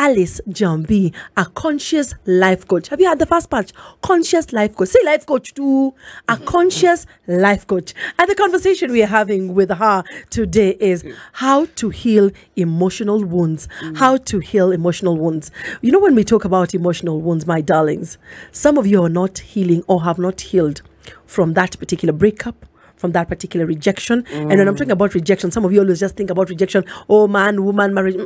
Alice Njambi, a conscious life coach. Have you had the first part? Conscious life coach. Say life coach too. A conscious life coach. And the conversation we are having with her today is how to heal emotional wounds. How to heal emotional wounds. You know, when we talk about emotional wounds, my darlings, some of you are not healing or have not healed from that particular breakup, from that particular rejection. And when I'm talking about rejection, some of you always just think about rejection. Oh, man, woman, marriage.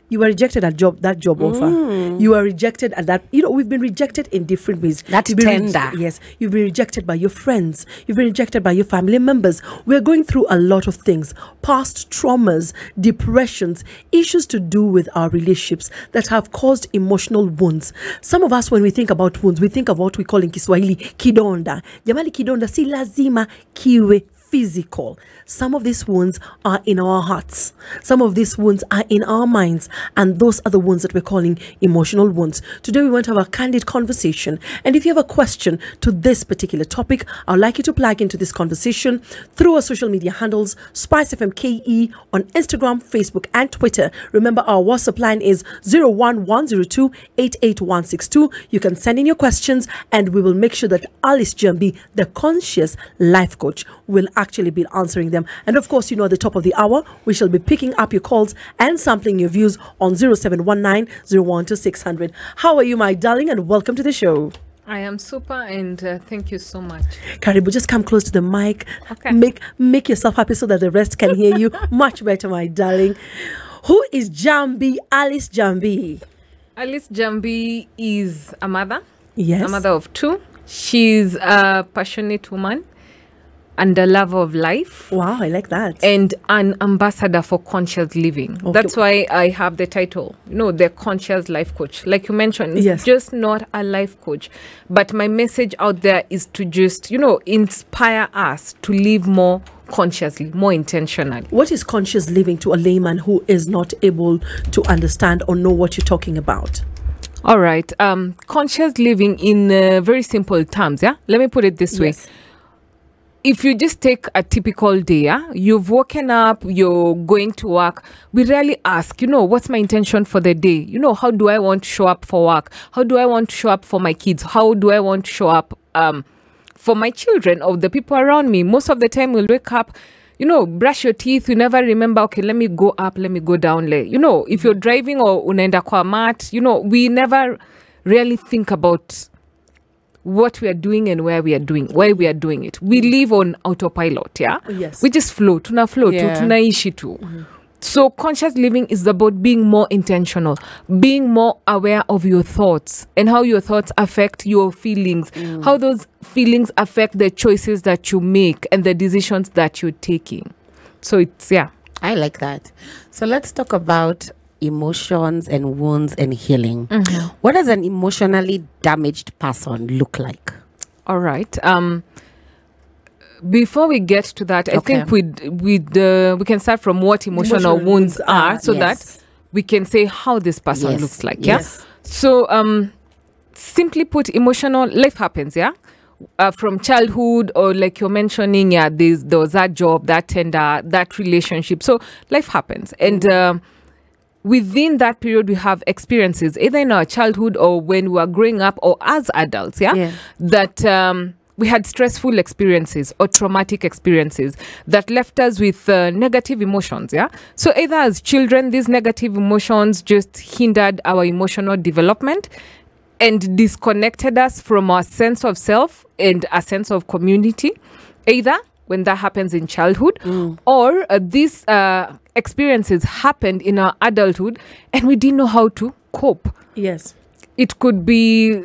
You were rejected at that job offer. You were rejected at that. You know, we've been rejected in different ways. That's tender. Yes. You've been rejected by your friends. You've been rejected by your family members. We're going through a lot of things. Past traumas, depressions, issues to do with our relationships that have caused emotional wounds. Some of us, when we think about wounds, we think of what we call in Kiswahili, kidonda. Jamali kidonda si lazima kiwe physical. Some of these wounds are in our hearts. Some of these wounds are in our minds. And those are the wounds that we're calling emotional wounds. Today we want to have a candid conversation. And if you have a question to this particular topic, I'd like you to plug into this conversation through our social media handles, SpiceFM KE on Instagram, Facebook, and Twitter. Remember, our WhatsApp line is 01102 88162. You can send in your questions and we will make sure that Alice Njambi, the conscious life coach, will actually be answering them. And of course, you know, at the top of the hour, we shall be picking up your calls and sampling your views on 0719 012 600. How are you, my darling? And welcome to the show. I am super, and thank you so much. Karibu, just come close to the mic. Okay. Make yourself happy so that the rest can hear you much better, my darling. Who is Njambi, Alice Njambi? Alice Njambi is a mother. Yes. A mother of two. She's a passionate woman and a lover of life. Wow, I like that. And an ambassador for conscious living. Okay. That's why I have the title, you know, the conscious life coach. Like you mentioned, it's just not a life coach. But my message out there is to just, you know, inspire us to live more consciously, more intentionally. What is conscious living to a layman who is not able to understand or know what you're talking about? All right. Conscious living in very simple terms, yeah? Let me put it this way. If you just take a typical day, yeah, you've woken up, you're going to work, we rarely ask, you know, what's my intention for the day? You know, how do I want to show up for work? How do I want to show up for my kids? How do I want to show up for my children or the people around me? Most of the time we'll wake up, you know, brush your teeth, you never remember, okay, let me go up, let me go down. You know, if you're driving or unaenda kwa mat, you know, we never really think about what we are doing and why we are doing it. We live on autopilot, yeah? Yes. We just flow, tunaishi tu. So conscious living is about being more intentional, being more aware of your thoughts and how your thoughts affect your feelings, how those feelings affect the choices that you make and the decisions that you're taking. So it's, I like that. So let's talk about emotions and wounds and healing. What does an emotionally damaged person look like? All right. Before we get to that, I think we can start from what emotional wounds are, so that we can say how this person looks like. So simply put, emotional life happens, from childhood, or like you're mentioning, there was that job, that tender, that relationship. So life happens, and within that period, we have experiences, either in our childhood or when we were growing up or as adults, that we had stressful experiences or traumatic experiences that left us with negative emotions, So either as children, these negative emotions just hindered our emotional development and disconnected us from our sense of self and a sense of community, either when that happens in childhood, or these experiences happened in our adulthood and we didn't know how to cope. Yes. It could be,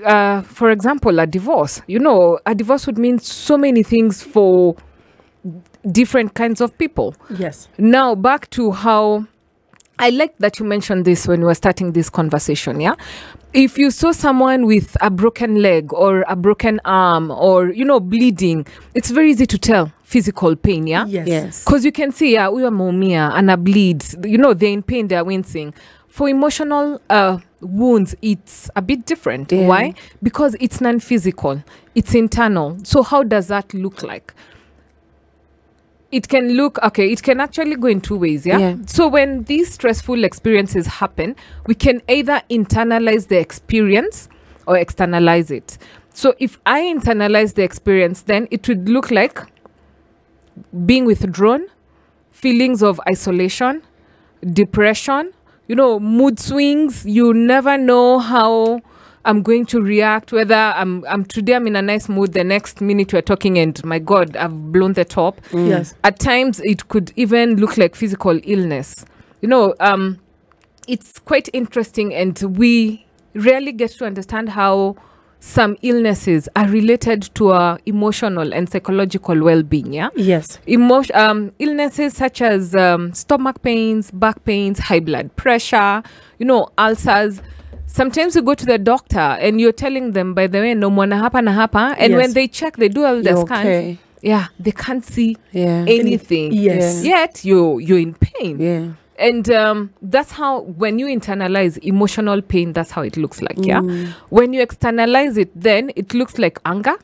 for example, a divorce. You know, a divorce would mean so many things for different kinds of people. Yes. Now, back to how I like that you mentioned this when we were starting this conversation, If you saw someone with a broken leg or a broken arm or, you know, bleeding, it's very easy to tell physical pain, Yes. Because you can see, we are momia and a bleeds, you know, they're in pain, they're wincing. For emotional wounds, it's a bit different. Why? Because it's non-physical, it's internal. So how does that look like? it can look, okay, it can actually go in two ways, yeah? So when these stressful experiences happen, we can either internalize the experience or externalize it. So if I internalize the experience, then it would look like being withdrawn, feelings of isolation, depression, mood swings. You never know how I'm going to react, whether I'm today I'm in a nice mood, the next minute we're talking and my God, I've blown the top. Yes. At times it could even look like physical illness. It's quite interesting, and we rarely get to understand how some illnesses are related to our emotional and psychological well-being. Yeah. Yes. Illnesses such as stomach pains, back pains, high blood pressure, ulcers. Sometimes you go to the doctor and you're telling them, by the way, no mwana hapa na hapa, and when they check, they do all the scans. Yeah, they can't see anything. Yes. Yet you're in pain. Yeah. And that's how, when you internalize emotional pain, that's how it looks like. Yeah. When you externalize it, then it looks like anger,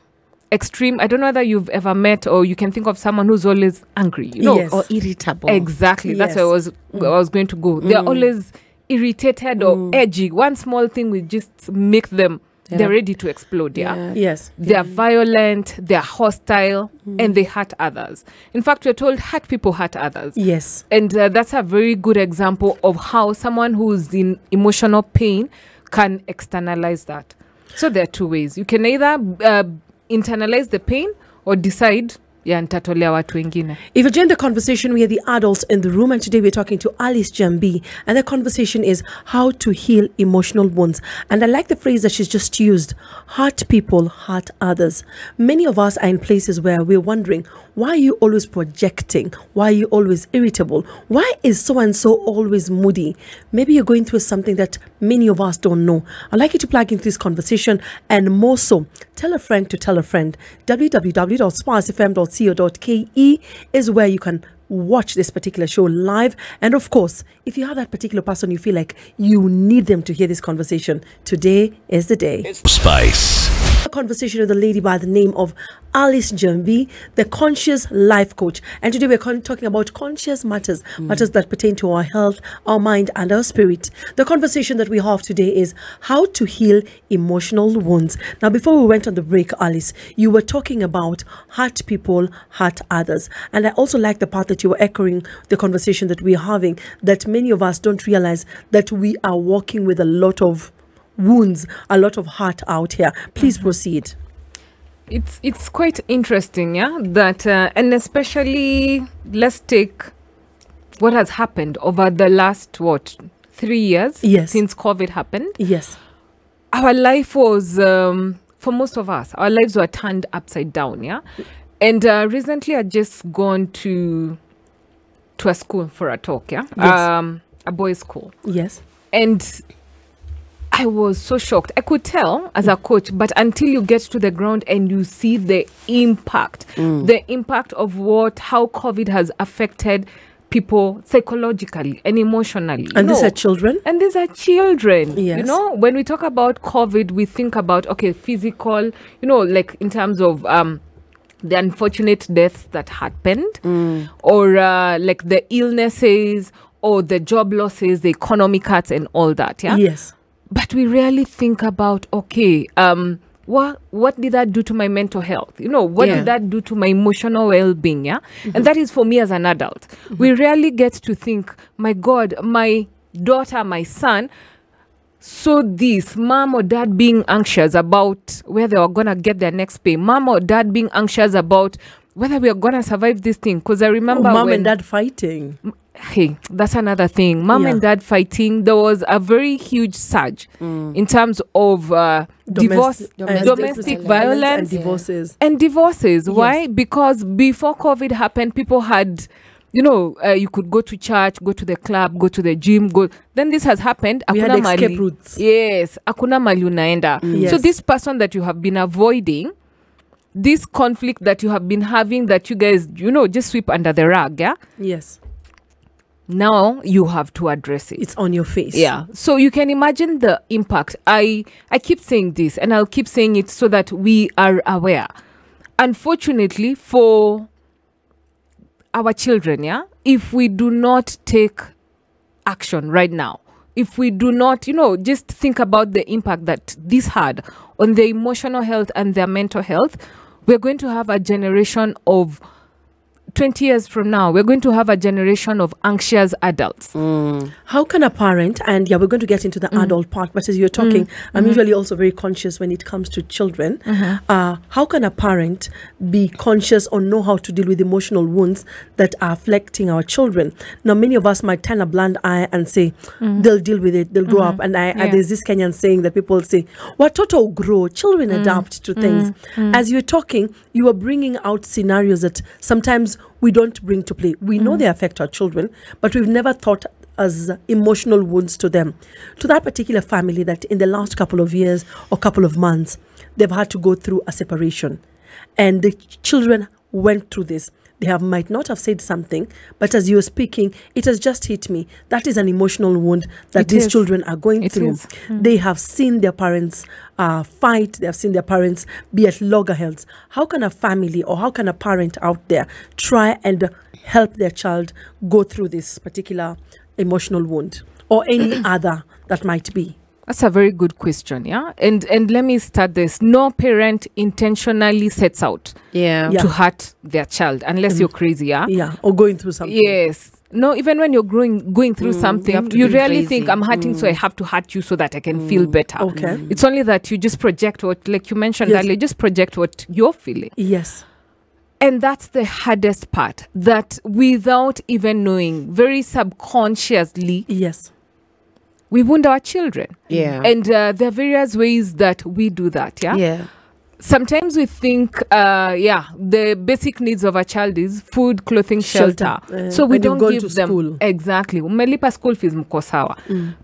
extreme. I don't know whether you've ever met or you can think of someone who's always angry, or irritable. Exactly. That's where I was going to go. They're always irritated or edgy. One small thing will just make them, they're ready to explode. Yes. They're violent, they're hostile, and they hurt others. In fact, we're told hurt people hurt others. Yes. And that's a very good example of how someone who's in emotional pain can externalize that. So there are two ways. You can either internalize the pain or decide, nitatolea watu wengine. If you join the conversation, we are the adults in the room, and today we're talking to Alice Njambi, and the conversation is how to heal emotional wounds. And I like the phrase that she's just used: hurt people hurt others. Many of us are in places where we're wondering, why are you always projecting? Why are you always irritable? Why is so-and-so always moody? Maybe you're going through something that many of us don't know. I'd like you to plug into this conversation, and more so, tell a friend to tell a friend. www.spicefm.co.ke is where you can watch this particular show live. And of course, if you have that particular person you feel like you need them to hear this conversation, today is the day. Spice. A conversation with a lady by the name of Alice Njambi, the conscious life coach. And today we're talking about conscious matters, matters that pertain to our health, our mind, and our spirit. The conversation that we have today is how to heal emotional wounds. Now, before we went on the break, Alice, you were talking about hurt people hurt others. And I also like the part that you were echoing the conversation that we're having, that many of us don't realize that we are walking with a lot of wounds, a lot of hurt out here. Please proceed. It's quite interesting, that and especially let's take what has happened over the last 3 years since COVID happened. Yes. Our life was for most of us, our lives were turned upside down. And recently I just gone to a school for a talk. A boys' school. Yes. And I was so shocked. I could tell as a coach, but until you get to the ground and you see the impact of how COVID has affected people psychologically and emotionally. And these are children? And these are children. Yes. When we talk about COVID, we think about, physical, like in terms of the unfortunate deaths that happened, or like the illnesses, or the job losses, the economic cuts and all that. Yes. But we rarely think about, what did that do to my mental health? What did that do to my emotional well-being? And that is for me as an adult. We rarely get to think, my God, my daughter, my son, saw this, mom or dad being anxious about where they were going to get their next pay. Mom or dad being anxious about whether we are going to survive this thing. Because I remember mom and dad fighting. Hey, that's another thing. Mom and dad fighting. There was a very huge surge in terms of domestic violence and divorces. Why? Because before COVID happened, people had, you could go to church, go to the club, go to the gym, go. Then this has happened. We had escape routes. Yes, hakuna mali unaenda. So this person that you have been avoiding, this conflict that you have been having, that you guys, just sweep under the rug. Yes. Now you have to address it. It's on your face. So you can imagine the impact. I keep saying this, and I'll keep saying it so that we are aware. Unfortunately, for our children, if we do not take action right now, if we do not, just think about the impact that this had on their emotional health and their mental health, we're going to have a generation of 20 years from now, we're going to have a generation of anxious adults. How can a parent, and we're going to get into the adult part, but as you're talking, I'm usually also very conscious when it comes to children. How can a parent be conscious or know how to deal with emotional wounds that are affecting our children? Now, many of us might turn a blind eye and say, they'll deal with it, they'll grow up. And there's this Kenyan saying that people say, watoto grow, children adapt to things. As you're talking, you are bringing out scenarios that sometimes we don't bring to play. We know they affect our children, but we've never thought as emotional wounds to them. To that particular family that in the last couple of years or couple of months, they've had to go through a separation. And the children went through this. They might not have said something, but as you're speaking, it has just hit me. That is an emotional wound that these children are going through. They have seen their parents fight. They have seen their parents be at loggerheads. How can a family or how can a parent out there try and help their child go through this particular emotional wound or any other that might be? That's a very good question, And let me start this. No parent intentionally sets out to hurt their child unless you're crazy, or going through something. Yes. No, even when you're going through something, you really think I'm hurting, so I have to hurt you so that I can feel better. Okay. It's only that you just project what, like you mentioned earlier, just project what you're feeling. Yes. And that's the hardest part, that without even knowing, very subconsciously, we wound our children. And there are various ways that we do that, Sometimes we think, the basic needs of a child is food, clothing, shelter. So we don't give them school. Exactly. Umelipa school fees mko sawa.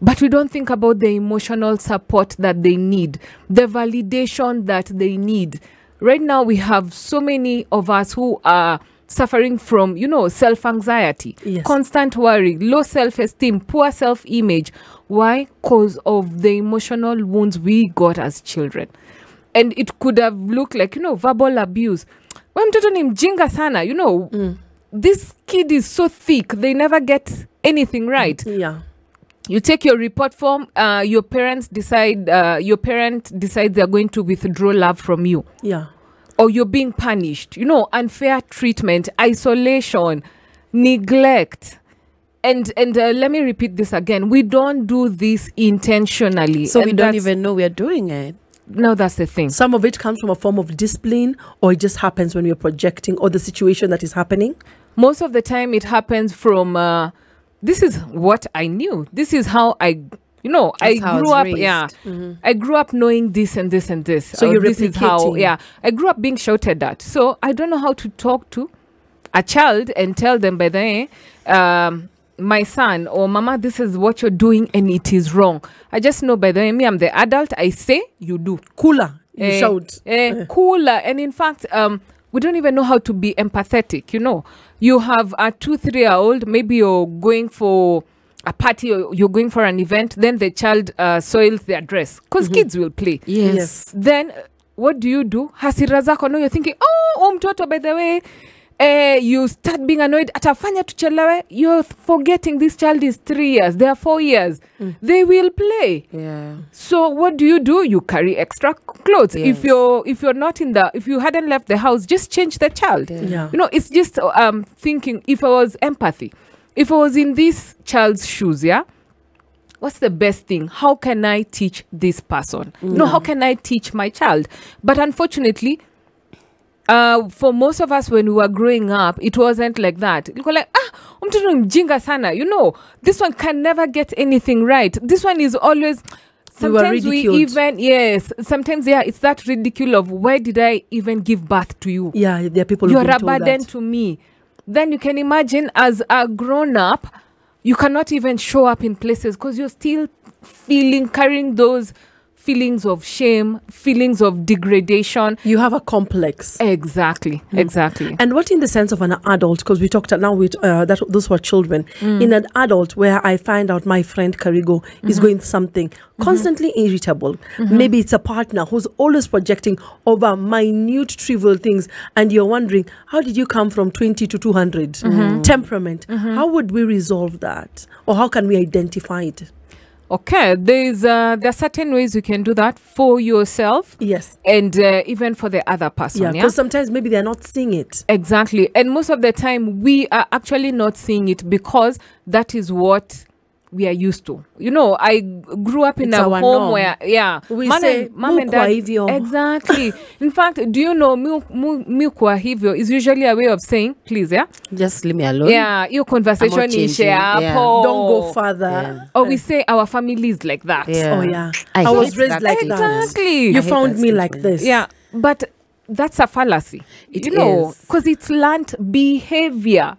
But we don't think about the emotional support that they need, the validation that they need. Right now, we have so many of us who are suffering from, self-anxiety, constant worry, low self-esteem, poor self-image. Why? Because of the emotional wounds we got as children. And it could have looked like, verbal abuse. When mtoto ni mjinga sana, this kid is so thick, they never get anything right. You take your report form, your parent decides they're going to withdraw love from you. Or you're being punished, unfair treatment, isolation, neglect. And let me repeat this again. We don't do this intentionally. So we don't even know we're doing it. No, that's the thing. Some of it comes from a form of discipline, or it just happens when we're projecting, or the situation that is happening. Most of the time it happens from, this is what I knew. This is how I grew up. I grew up knowing this and this and this. So you're replicating. This is how, I grew up being shouted at. So I don't know how to talk to a child and tell them, by the way, my son or mama, this is what you're doing and it is wrong. I just know, by the way, I'm the adult. I say, you do. Cooler. You shout. Cooler. And in fact, we don't even know how to be empathetic. You have a 2-3-year-old, maybe you're going for a party or you're going for an event, then the child soils their dress because kids will play. Yes. Then what do? Hasira zako, no, you're thinking, mtoto, by the way, you start being annoyed. Atafanya tuchelewe. You're forgetting this child is 3 years. They are 4 years. They will play. So what do? You carry extra clothes. If you're not if you hadn't left the house, just change the child. It's just thinking. If I was empathy, if I was in this child's shoes, what's the best thing? How can I teach this person? How can I teach my child? But unfortunately, for most of us, when we were growing up, it wasn't like that. You go like, mtoto mjinga sana. This one can never get anything right. This one is always. Sometimes sometimes it's that ridicule of, why did I even give birth to you? There are people. You're a burden to me. Then you can imagine, as a grown up, you cannot even show up in places because you're still carrying those feelings of shame, feelings of degradation. You have a complex. Exactly. And what in the sense of an adult, because we talked now with those were children, in an adult where I find out my friend Karigo is going something, constantly irritable. Maybe it's a partner who's always projecting over minute trivial things, and you're wondering, how did you come from 20 to 200? Temperament. How would we resolve that? Or how can we identify it? Okay, there are certain ways you can do that for yourself. Yes. And even for the other person. Yeah, because sometimes maybe they're not seeing it. Exactly. And most of the time, we are actually not seeing it because that is what we are used to. You know, I grew up in a home norm. Where, mom and dad. Exactly. In fact, do you know, kwa hivyo is usually a way of saying, please, just leave me alone. Yeah, your conversation is share. Don't go further. Yeah. Or we say our family is like that. Yeah. Oh, yeah. I was raised like that. Exactly. You found me like this. Yeah. But that's a fallacy, because it's learned behavior.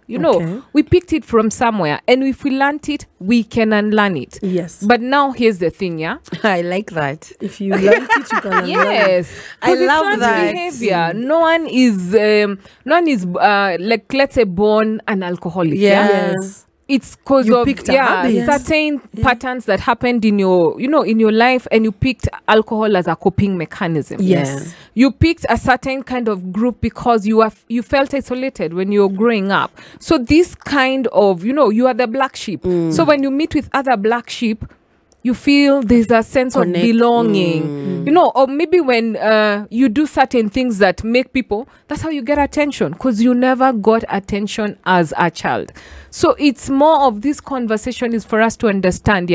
We picked it from somewhere, and if we learned it, we can unlearn it. Yes. But now here's the thing, I like that. If you learned it, you can unlearn it. Yes, I love that behavior. No one is like, let's say, born an alcoholic. Yes. It's because of certain patterns that happened in your life, and you picked alcohol as a coping mechanism. Yes. You picked a certain kind of group because you felt isolated when you were growing up. So this kind of, you are the black sheep. So when you meet with other black sheep, you feel there's a sense of belonging, or maybe when you do certain things that make people, that's how you get attention, because you never got attention as a child. So it's more of this conversation is for us to understand,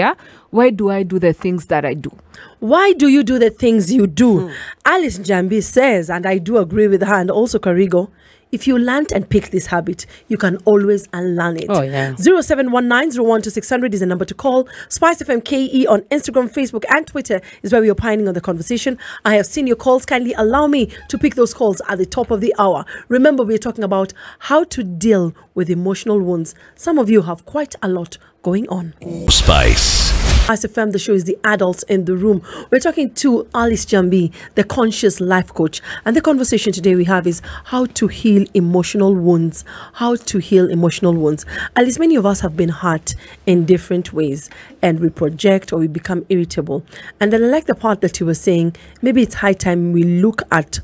why do I do the things that I do? Why do you do the things you do? Alice Njambi says, and I do agree with her, and also Karigo, if you learned and picked this habit, you can always unlearn it. Oh, yeah. 0719-012-600 is the number to call. SpiceFM KE on Instagram, Facebook, and Twitter is where we are pining on the conversation. I have seen your calls. Kindly allow me to pick those calls at the top of the hour. Remember, we're talking about how to deal with emotional wounds. Some of you have quite a lot going on. SpiceFM, the show is the adults in the room. We're talking to Alice Njambi, the conscious life coach. And the conversation today we have is how to heal emotional wounds. How to heal emotional wounds. Alice, many of us have been hurt in different ways, and we project or we become irritable. And then I like the part that you were saying, maybe it's high time we look at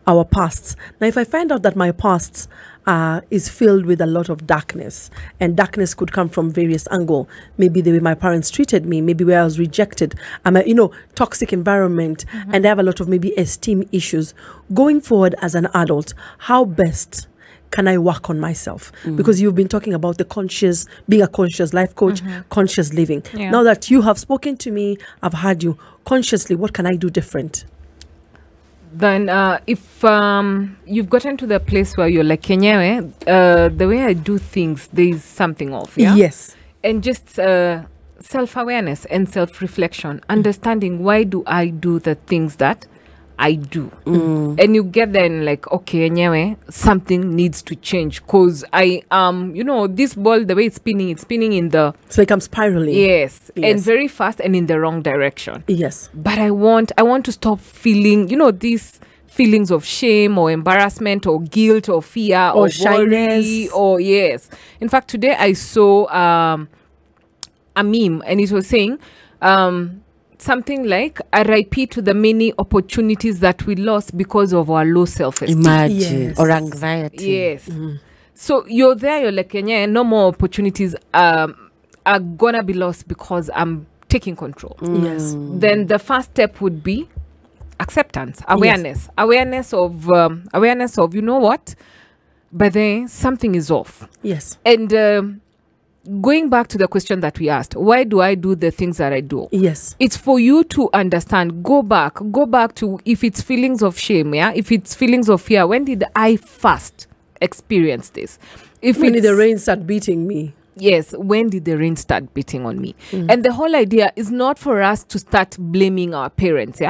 our pasts. Now, if I find out that my pasts is filled with a lot of darkness, and darkness could come from various angles, maybe the way my parents treated me, maybe where I was rejected, I'm a toxic environment, and I have a lot of maybe esteem issues. Going forward as an adult, how best can I work on myself? Because you've been talking about being a conscious life coach, conscious living. Now that you have spoken to me, I've heard you consciously, what can I do different? Then if you've gotten to the place where you're like, Kenyewe, the way I do things, there's something off. Yes. And just self-awareness and self-reflection, understanding why do I do the things that I do. And you get there and like, okay, anyway, something needs to change, because I this ball, the way it's spinning in the... It's like I'm spiraling. Yes. And very fast and in the wrong direction. Yes. But I want to stop feeling, these feelings of shame or embarrassment or guilt or fear or shyness or yes. In fact, today I saw a meme, and it was saying something like RIP to the many opportunities that we lost because of our low self-esteem. Imagine. Or anxiety. Yes. So you're like, yeah, no more opportunities are gonna be lost because I'm taking control. Yes. Then the first step would be acceptance, awareness. Awareness of you know what? But then something is off. Yes. And going back to the question that we asked, why do I do the things that I do? Yes. It's for you to understand. Go back to if it's feelings of shame, if it's feelings of fear. When did I first experience this? When did the rain start beating me? Yes, when did the rain start beating on me? And the whole idea is not for us to start blaming our parents,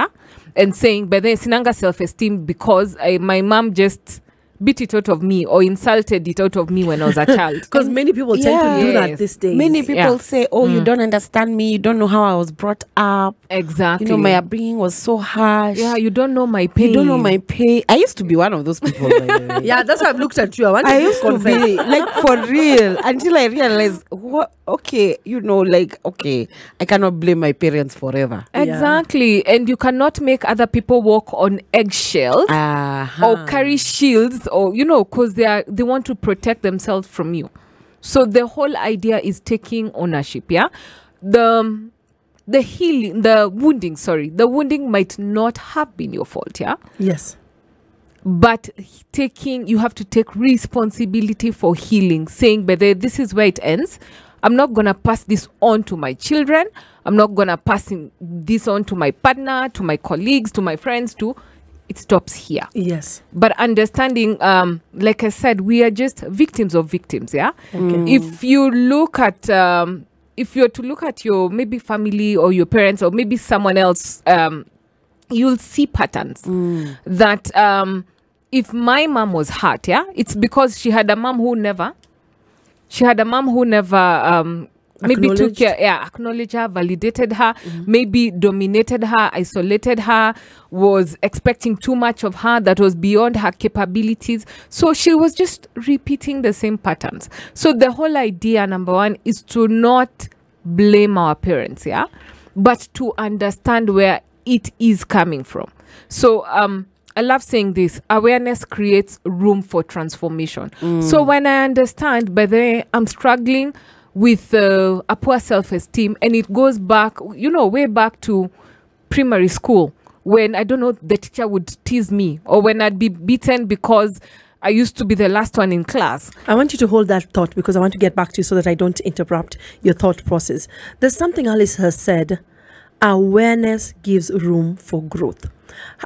and saying, but then sinanga self-esteem because my mom just beat it out of me or insulted it out of me when I was a child. Because many people tend to do that these days. Many people say, oh, you don't understand me. You don't know how I was brought up. Exactly. You know, my upbringing was so harsh. Yeah, you don't know my pain. You don't know my pain. I used to be one of those people. By the way. Yeah, that's why I've looked at you. I used to be, like, for real. Until I realized, okay, I cannot blame my parents forever. Exactly. And you cannot make other people walk on eggshells or carry shields, or because they want to protect themselves from you. So the whole idea is taking ownership. The wounding might not have been your fault. Yes. But you have to take responsibility for healing, saying, but this is where it ends. I'm not going to pass this on to my children. I'm not going to pass this on to my partner, to my colleagues, to my friends, it stops here. Yes. But understanding, like I said, we are just victims of victims, Okay. If you look at, if you're to look at your maybe family or your parents or maybe someone else, you'll see patterns that if my mom was hurt, it's because she had a mom who never maybe took care, acknowledged her, validated her, maybe dominated her, isolated her, was expecting too much of her that was beyond her capabilities. So she was just repeating the same patterns. So the whole idea, number one, is to not blame our parents, but to understand where it is coming from. So I love saying this: awareness creates room for transformation. So when I understand, by the way, I'm struggling with a poor self-esteem, and it goes back, way back to primary school, when the teacher would tease me, or when I'd be beaten because I used to be the last one in class. I want you to hold that thought, because I want to get back to you so that I don't interrupt your thought process. There's something Alice has said: awareness gives room for growth.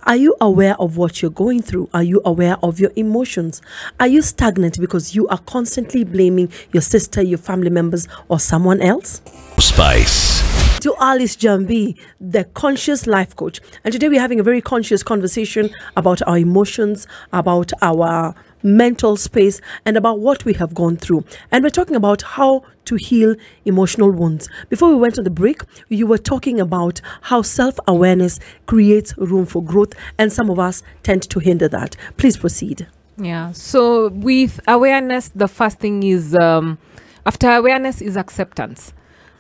Are you aware of what you're going through? Are you aware of your emotions? Are you stagnant because you are constantly blaming your sister, your family members, or someone else? Spice. To Alice Njambi, the conscious life coach. And today we're having a very conscious conversation about our emotions, about our mental space, and about what we have gone through. And we're talking about how to heal emotional wounds. Before we went on the break, you were talking about how self-awareness creates room for growth, and some of us tend to hinder that. Please proceed. Yeah. So with awareness, the first thing is, after awareness is acceptance.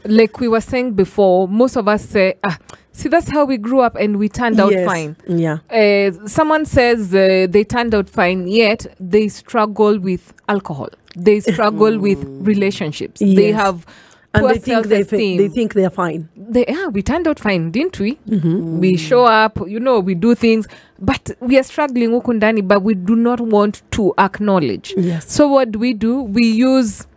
Like we were saying before, most of us say, see, that's how we grew up and we turned out fine. Yeah. Someone says they turned out fine, yet they struggle with alcohol. They struggle with relationships. Yes. They have poor self-esteem. They think they're fine. We turned out fine, didn't we? We show up, we do things, but we are struggling ukundani, but we do not want to acknowledge. Yes. So what do? We use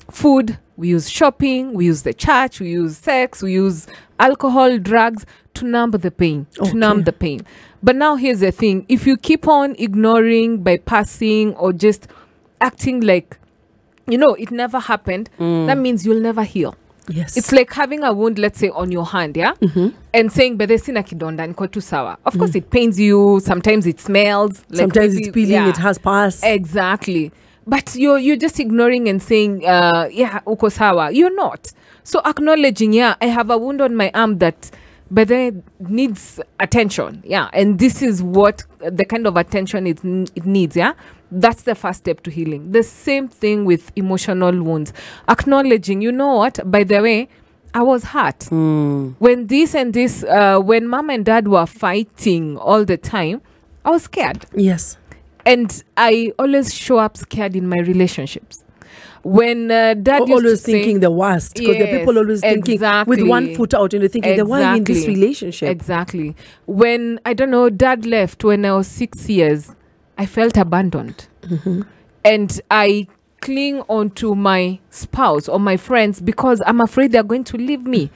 food, we use shopping, we use the church, we use sex, we use alcohol, drugs to numb the pain. But now here's the thing: if you keep on ignoring, bypassing, or just acting like it never happened, that means you'll never heal. Yes. It's like having a wound, let's say, on your hand, and saying, but sina kidonda niko tu sawa. Of course it pains you, sometimes it smells, sometimes it's peeling, it has pus. Exactly. But you're just ignoring and saying, uko sawa. You're not. So acknowledging, I have a wound on my arm that needs attention. And this is what the kind of attention it needs. That's the first step to healing. The same thing with emotional wounds. Acknowledging, by the way, I was hurt. When this and this, when mom and dad were fighting all the time, I was scared. Yes. And I always show up scared in my relationships. When dad used always to say, thinking the worst, because the people always thinking with one foot out, and they're thinking, why are you in this relationship? Exactly. When dad left when I was 6 years, I felt abandoned, and I cling onto my spouse or my friends because I'm afraid they're going to leave me.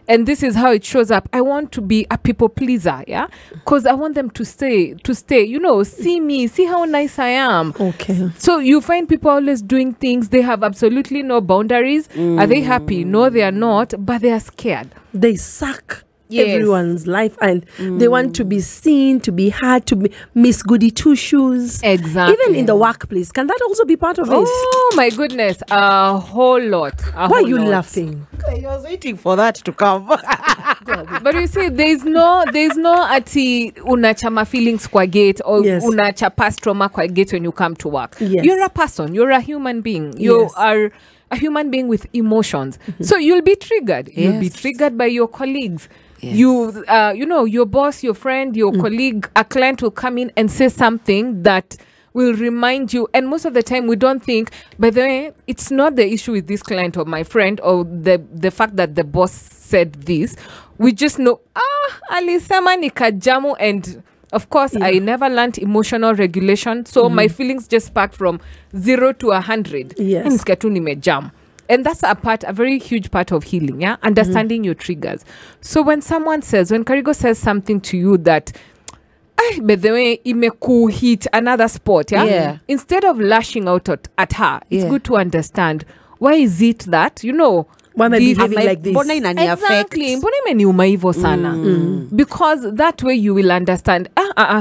And this is how it shows up. I want to be a people pleaser, because I want them to stay, see me, see how nice I am. Okay. So you find people always doing things. They have absolutely no boundaries. Are they happy? No, they are not, but they are scared. They suck everyone's life, and they want to be seen, to be heard, to be Miss Goody Two Shoes. Exactly. Even in the workplace, can that also be part of it? Oh my goodness, a whole lot. Why are you laughing? I was waiting for that to come. But you see, there's no ati unachama feelings kwa gate or unachapa trauma kwa gate when you come to work. You're a person, you're a human being. You are a human being with emotions. So you'll be triggered. You'll be triggered by your colleagues. You know, your boss, your friend, your colleague, a client will come in and say something that will remind you. And most of the time we don't think, by the way, it's not the issue with this client or my friend or the fact that the boss said this. We just know, alisema nikajamu, and of course, I never learned emotional regulation. So my feelings just spark from 0 to 100. Yes. And that's a very huge part of healing, understanding your triggers. So when Karigo says something to you that, by the way, imeku hit another spot, instead of lashing out at her, it's good to understand, why is it that, why am I behaving like this? Exactly. Because that way you will understand,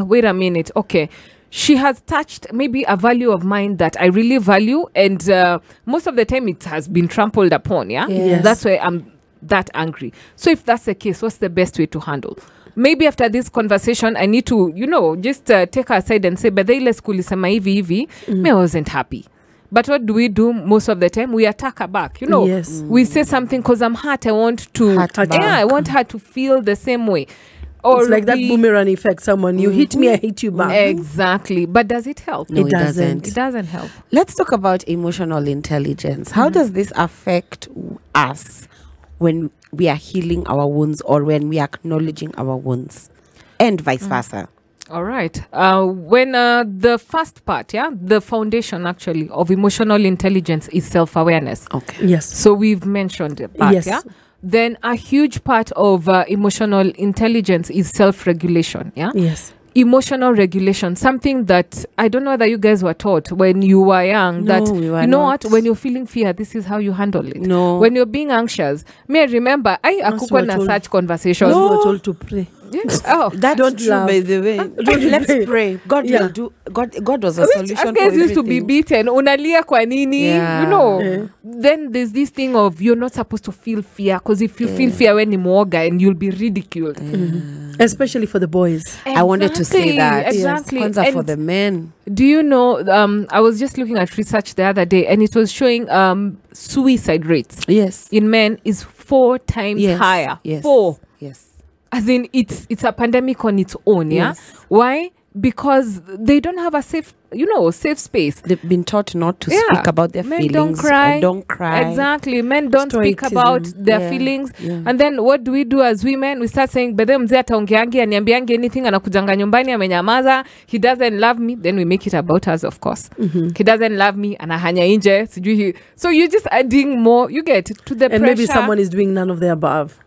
wait a minute, okay, she has touched maybe a value of mine that I really value, and most of the time it has been trampled upon, Yes. That's why I'm that angry. So if that's the case, what's the best way to handle? Maybe after this conversation, I need to, just take her aside and say, but ile skuli sema hivi, me I wasn't happy. But what do we do most of the time? We attack her back. We say something because I'm hurt. I want to, I want her to feel the same way. Or it's like that boomerang effect. Someone, you hit me, I hit you back. Exactly. But does it help? No, it doesn't. It doesn't help. Let's talk about emotional intelligence. How does this affect us when we are healing our wounds or when we are acknowledging our wounds, and vice versa? All right. When the first part, the foundation actually of emotional intelligence is self-awareness. Okay. Yes. So we've mentioned that, Then a huge part of emotional intelligence is self-regulation, Yes. Emotional regulation, something that I don't know whether you guys were taught when you were young, that what, when you're feeling fear, this is how you handle it. No. When you're being anxious, may I remember, akukwa na such conversations. We were told to pray. Yes. Oh, that's true, by the way. Let's pray. God will do. God was a solution for everything. Used to be beaten. Unalia kwa nini? Then there's this thing of you're not supposed to feel fear, because if you feel fear when you're mwoga, and you'll be ridiculed. Especially for the boys. Exactly. I wanted to say that. Exactly. Kwanza for the men. Do you know, I was just looking at research the other day, and it was showing suicide rates in men is 4 times higher. 4. Yes. As in, it's a pandemic on its own, Why? Because they don't have a safe space. They've been taught not to speak about their men feelings. Don't cry. Exactly. Men don't speak about their feelings. And then what do we do as women? We start saying, "Bede mzee ataongeangi aniambiangi anything, anakujanga nyumbani amenyamaza. He doesn't love me." Then we make it about us, of course. He doesn't love me, anahanya inje. So you're just adding more. You get to the pressure. And maybe someone is doing none of the above.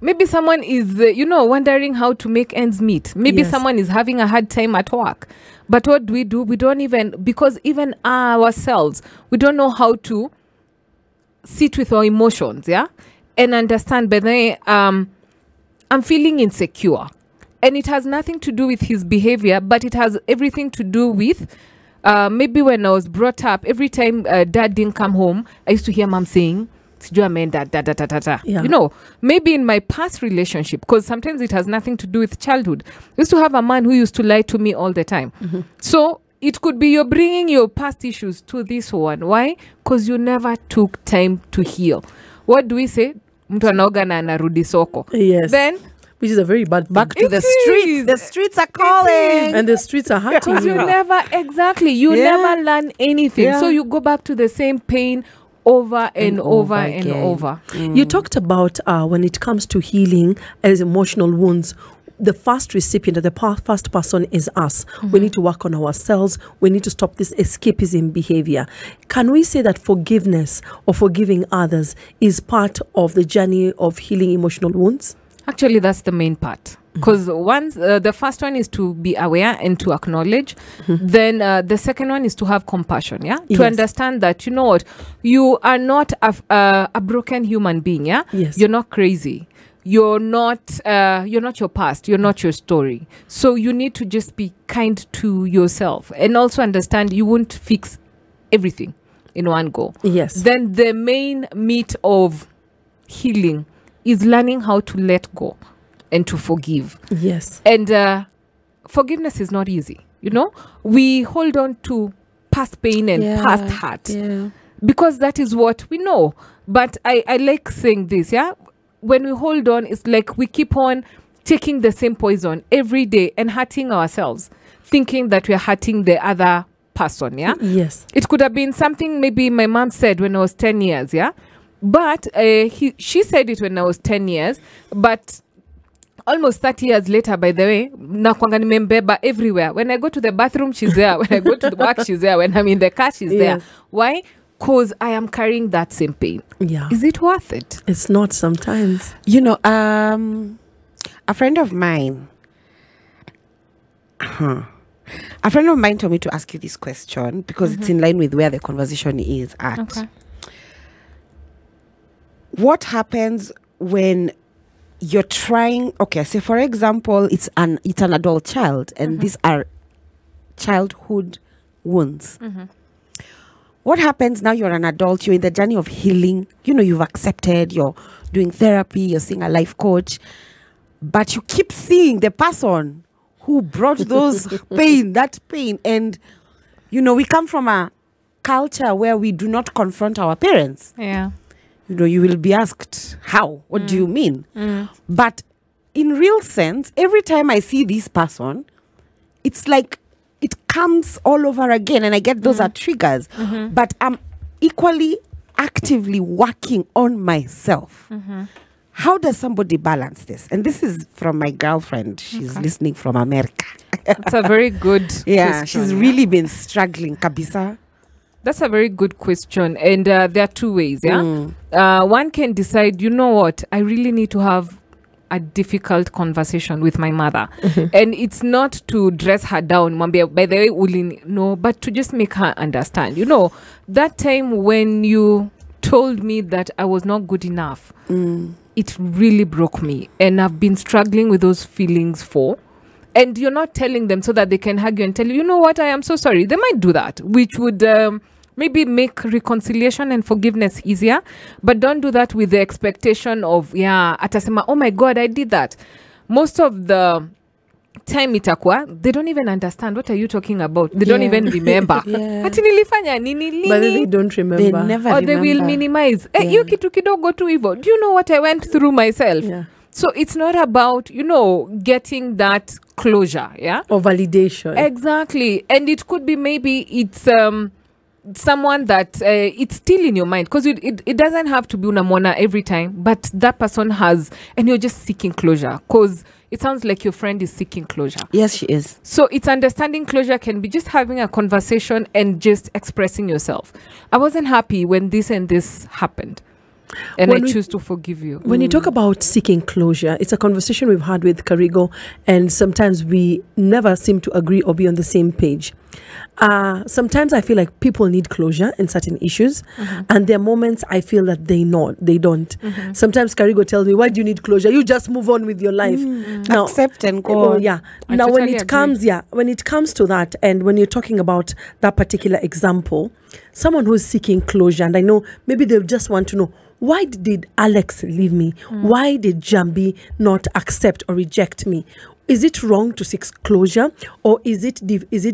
Maybe someone is, wondering how to make ends meet. Maybe someone is having a hard time at work. But what do? We don't even, because even ourselves, we don't know how to sit with our emotions, and understand, but then, I'm feeling insecure. And it has nothing to do with his behavior, but it has everything to do with, maybe when I was brought up, every time dad didn't come home, I used to hear mom saying, maybe in my past relationship, because sometimes it has nothing to do with childhood. I used to have a man who used to lie to me all the time. So it could be you're bringing your past issues to this one. Why? Because you never took time to heal. What do we say? Mtu anaoga na anarudi soko. Yes. Then, which is a very bad thing. Back to the streets. The streets are calling. And the streets are hurting you. You never learn anything. So you go back to the same pain over and over and over. You talked about when it comes to healing as emotional wounds, the first recipient or the first person is us. We need to work on ourselves. We need to stop this escapism behavior. Can we say that forgiveness or forgiving others is part of the journey of healing emotional wounds? Actually, that's the main part. Because once the first one is to be aware and to acknowledge, then the second one is to have compassion, to understand that, you are not a broken human being, Yes. You're not crazy. you're not your past, you're not your story. So you need to just be kind to yourself, and also understand you won't fix everything in one go. Yes. Then the main meat of healing is learning how to let go and to forgive. Yes. And forgiveness is not easy. We hold on to past pain and past hurt because that is what we know. But I like saying this, when we hold on, it's like we keep on taking the same poison every day and hurting ourselves, thinking that we're hurting the other person. Yes. It could have been something maybe my mom said when I was 10 years. But she said it when I was 10 years, but almost 30 years later, by the way, nakwanga nimembeba everywhere. When I go to the bathroom, she's there. When I go to the work, she's there. When I'm in the car, she's there. Why? Because I am carrying that same pain. Yeah. Is it worth it? It's not sometimes. A friend of mine, a friend of mine told me to ask you this question because it's in line with where the conversation is at. Okay. What happens when you're trying, say for example, it's an adult child and these are childhood wounds. What happens now? You're an adult, you're in the journey of healing, you've accepted, you're doing therapy, you're seeing a life coach, but you keep seeing the person who brought that pain. And we come from a culture where we do not confront our parents. You will be asked, how? What do you mean? But in real sense, every time I see this person, it's like it comes all over again. And I get those are triggers. But I'm equally actively working on myself. How does somebody balance this? And this is from my girlfriend. She's listening from America. That's a very good question. She's really been struggling, kabisa. That's a very good question. And there are two ways, one can decide, you know what, I really need to have a difficult conversation with my mother. And it's not to dress her down, by the way, no, but to just make her understand. That time when you told me that I was not good enough, it really broke me. And I've been struggling with those feelings and you're not telling them so that they can hug you and tell you, you know what, I am so sorry. They might do that, which would maybe make reconciliation and forgiveness easier. But don't do that with the expectation of, atasema, oh my God, I did that. Most of the time they don't even understand. What are you talking about? They don't even remember. Ati nilifanya nini? But they don't remember. They never or remember. They will minimize. Hiyo kitu kidogo tu hivyo. Do you know what I went through myself? So it's not about, getting that closure, or validation. Exactly. And it could be maybe it's someone that it's still in your mind, because it doesn't have to be unamona every time, but that person has, and you're just seeking closure, because it sounds like your friend is seeking closure. Yes, she is. So it's understanding closure can be just having a conversation and just expressing yourself. I wasn't happy when this and this happened, and I choose to forgive you. When you talk about seeking closure, it's a conversation we've had with Karigo, and sometimes we never seem to agree or be on the same page. Sometimes I feel like people need closure in certain issues, and there are moments I feel that they don't. Sometimes Karigo tells me, why do you need closure? You just move on with your life. Now, accept and go. Now totally when it comes to that, and when you're talking about that particular example, someone who's seeking closure, and I know maybe they just want to know, why did Alex leave me? Why did Njambi not accept or reject me? Is it wrong to seek closure, or is it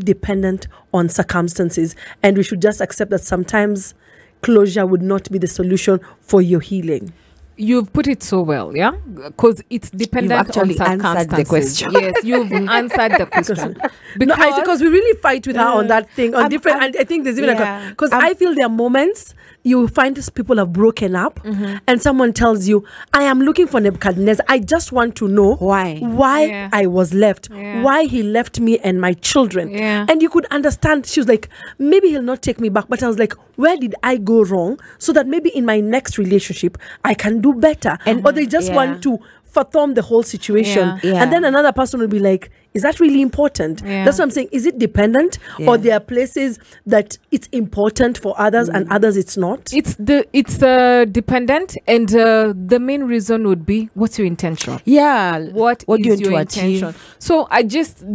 dependent on circumstances? And we should just accept that sometimes closure would not be the solution for your healing. You've put it so well, because it's dependent on circumstances. Answered the question. Yes, you've answered the question. Because we really fight with her on that thing, on different. And I think there's even because I feel there are moments you find these people have broken up, and someone tells you, I am looking for Nebuchadnezzar. I just want to know why I was left, why he left me and my children. And you could understand. She was like, maybe he'll not take me back. But I was like, where did I go wrong? So that maybe in my next relationship, I can do better. Or they just want to fathom the whole situation. Yeah. And then another person will be like, is that really important? That's what I'm saying. Is it dependent, or there are places that it's important for others and others it's not? It's dependent, and the main reason would be, what's your intention? What do you is your want to achieve? intention? So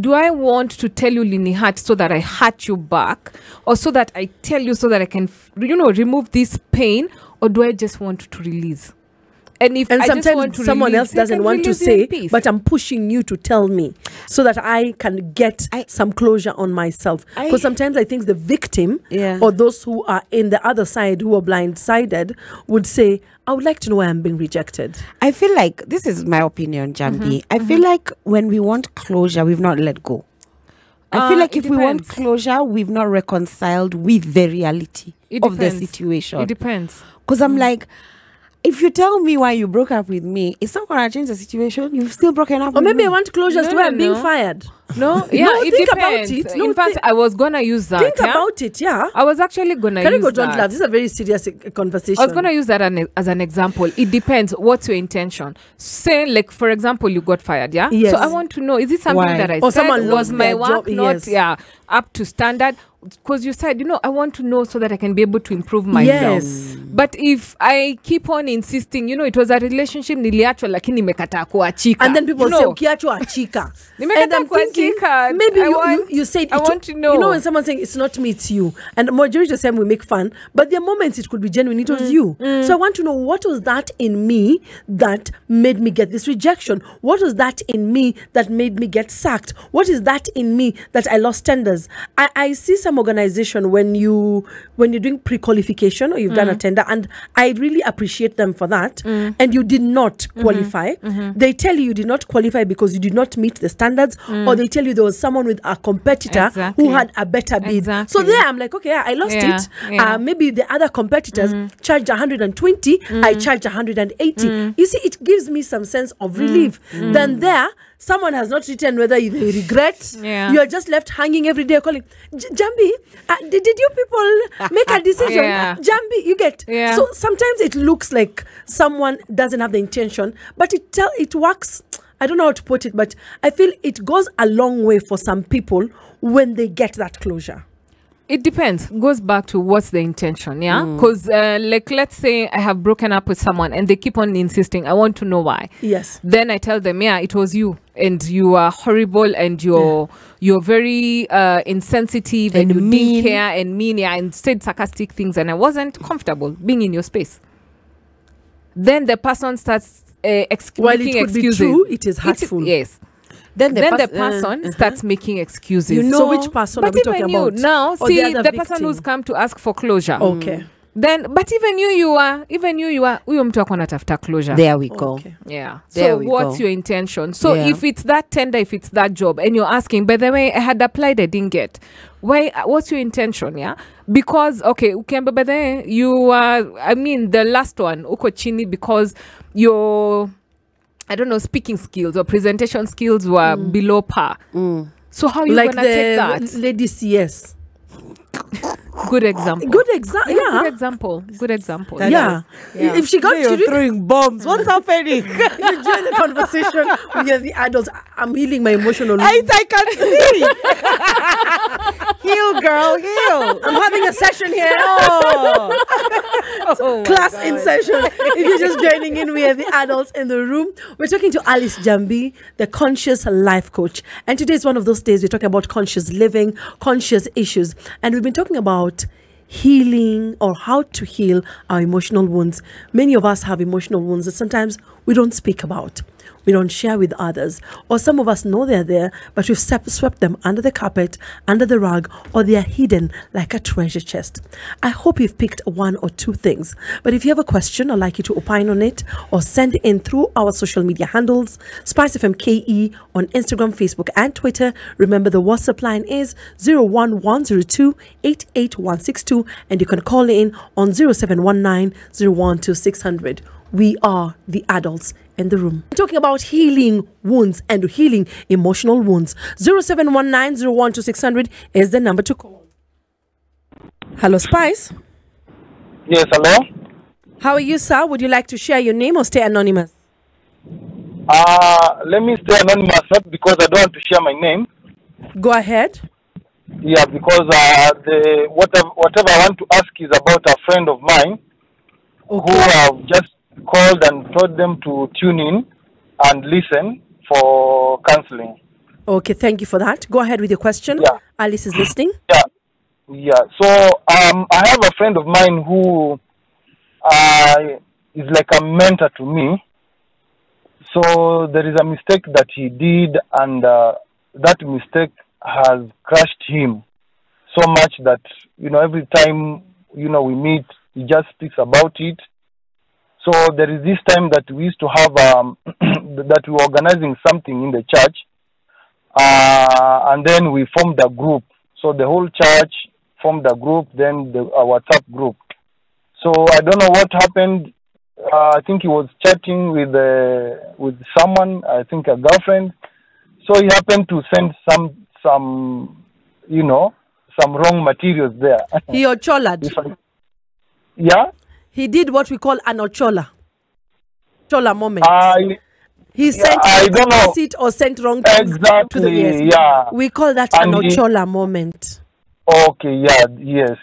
do I want to tell you Lini hurt so that I hurt you back, or so that I tell you so that I can remove this pain, or do I just want to release? And sometimes someone else doesn't want to say, but I'm pushing you to tell me so that I can get some closure on myself. Because sometimes I think the victim or those who are in the other side who are blindsided would say, I would like to know why I'm being rejected. I feel like, this is my opinion, Njambi. I feel like when we want closure, we've not let go. I feel like if we want closure, we've not reconciled with the reality of the situation. It depends. Because I'm like, if you tell me why you broke up with me, it's not going to change the situation. You've still broken up with me. Or maybe I want closure to where I'm being fired. No, it think depends. About it. In fact, I was going to use that. Think about it, I was actually going to use that. Don't laugh. This is a very serious conversation. I was going to use that as an example. It depends. What's your intention? Say, like, for example, you got fired, Yes. So I want to know, is it something that I said? Someone was my work job? not up to standard? Because you said, I want to know so that I can be able to improve myself. Yes. But if I keep on insisting, it was a relationship niliachwa lakini nimekataa kuachika. And then people say ukiachwa achika. And I'm thinking maybe you said I want to know. When someone's saying it's not me, it's you. And the majority of the time we make fun, but there are moments it could be genuine. It was you. So I want to know, what was that in me that made me get this rejection? What was that in me that made me get sacked? What is that in me that I lost tenders? I see some organization when you're doing pre-qualification or you've done a tender, and I really appreciate them for that, and you did not qualify. They tell you did not qualify because you did not meet the standards, or they tell you there was someone with a competitor who had a better bid. So there I'm like, okay, I lost it. Maybe the other competitors charged 120, I charged 180. You see, it gives me some sense of relief. Then there, someone has not written whether they regret. You are just left hanging every day calling, Njambi, did you people make a decision? Njambi, you get. So sometimes it looks like someone doesn't have the intention, but it works. I don't know how to put it, but I feel it goes a long way for some people when they get that closure. It depends. Goes back to what's the intention, Because like, let's say I have broken up with someone and they keep on insisting, I want to know why. Yes. Then I tell them, it was you, and you are horrible, and you're very insensitive, and you didn't care, and mean, and said sarcastic things, and I wasn't comfortable being in your space. Then the person starts making excuses. Be true, it is hurtful. Yes. Then the person starts making excuses. So which person are we talking about? Now, see, the person who's come to ask for closure. Okay. Then, but even you are, huyo mtu ako anatafuta closure. There we go. Okay. Yeah. So what's your intention? So if it's that tender, if it's that job, and you're asking, by the way, I had applied, I didn't get. Why? What's your intention? Yeah. Because, okay, ukembe, by the way, you are, the last one, uko chini, because your, I don't know, speaking skills or presentation skills were below par. So how are you gonna take that? Lady CS. Good example. Good example. Yeah. Good example. Yeah. If she got you throwing bombs, what's happening? You join the conversation. We are the adults. I'm healing my emotional. I can see. Heal, girl, heal. I'm having a session here. Class in session. If you're just joining in, we are the adults in the room. We're talking to Alice Njambi, the conscious life coach. And today is one of those days we're talking about conscious living, conscious issues. And we've been talking about healing, or how to heal our emotional wounds. Many of us have emotional wounds that sometimes we don't speak about. We don't share with others, or some of us know they're there, but we've swept them under the carpet, under the rug, or they are hidden like a treasure chest. I hope you've picked one or two things, but if you have a question, I'd like you to opine on it or send in through our social media handles, SpiceFM KE on Instagram, Facebook, and Twitter. Remember, the WhatsApp line is 01102 88162, and you can call in on 0719 012 600. We are the adults in the room. We're talking about healing wounds and healing emotional wounds. 0719 012 600 is the number to call. Hello, Spice. Yes, hello. How are you, sir? Would you like to share your name or stay anonymous? Let me stay anonymous because I don't want to share my name. Go ahead. Yeah, because whatever I want to ask is about a friend of mine who have just called and told them to tune in and listen for counseling. Okay, thank you for that. Go ahead with your question. Yeah. Alice is listening. Yeah. So I have a friend of mine who is like a mentor to me. So there is a mistake that he did, and that mistake has crushed him so much that, every time, we meet, he just speaks about it. So there is this time that we used to have, that we were organizing something in the church, and then we formed a group. So the whole church formed a group, then a WhatsApp group. So I don't know what happened. I think he was chatting with someone, I think a girlfriend. So he happened to send some wrong materials there. He ocholad. Yeah? He did what we call an ochola moment. He sent it or sent wrong things to the yeah. We call that an ochola moment. Okay, yes.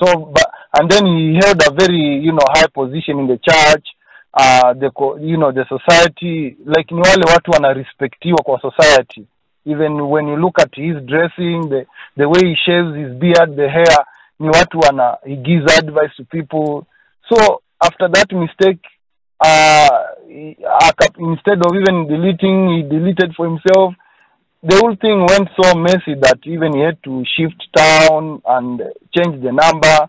So, and then he held a very, high position in the church, the society, like ni wale watu wanarespectiwa kwa society. Even when you look at his dressing, the way he shaves his beard, the hair, ni watu he gives advice to people. So after that mistake, instead of even deleting, he deleted for himself. The whole thing went so messy that even he had to shift town and change the number.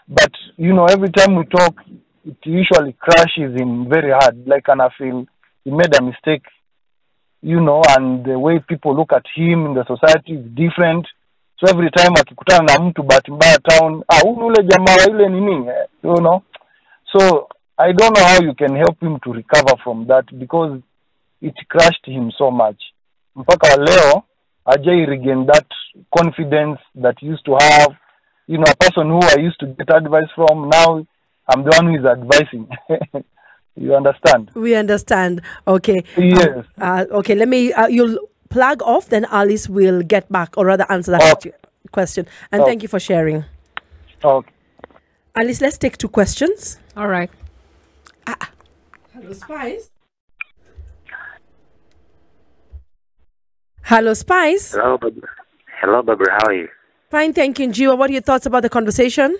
But, every time we talk, it usually crashes him very hard. Like, and I feel he made a mistake, and the way people look at him in the society is different. So every time akikutana na mtu bahati mbaya town, ule jamaa ile nini, So I don't know how you can help him to recover from that because it crushed him so much. Mpaka leo, Ajay regained that confidence that he used to have. A person who I used to get advice from, now I'm the one who is advising. You understand? We understand. Okay. Yes. Okay, let me, you'll plug off, then Alice will get back, or rather answer that question. And thank you for sharing. Okay. Alice, let's take 2 questions. All right. Hello, Spice. Hello, Spice. Hello, Barbara. How are you? Fine, thank you. Njiwa, what are your thoughts about the conversation?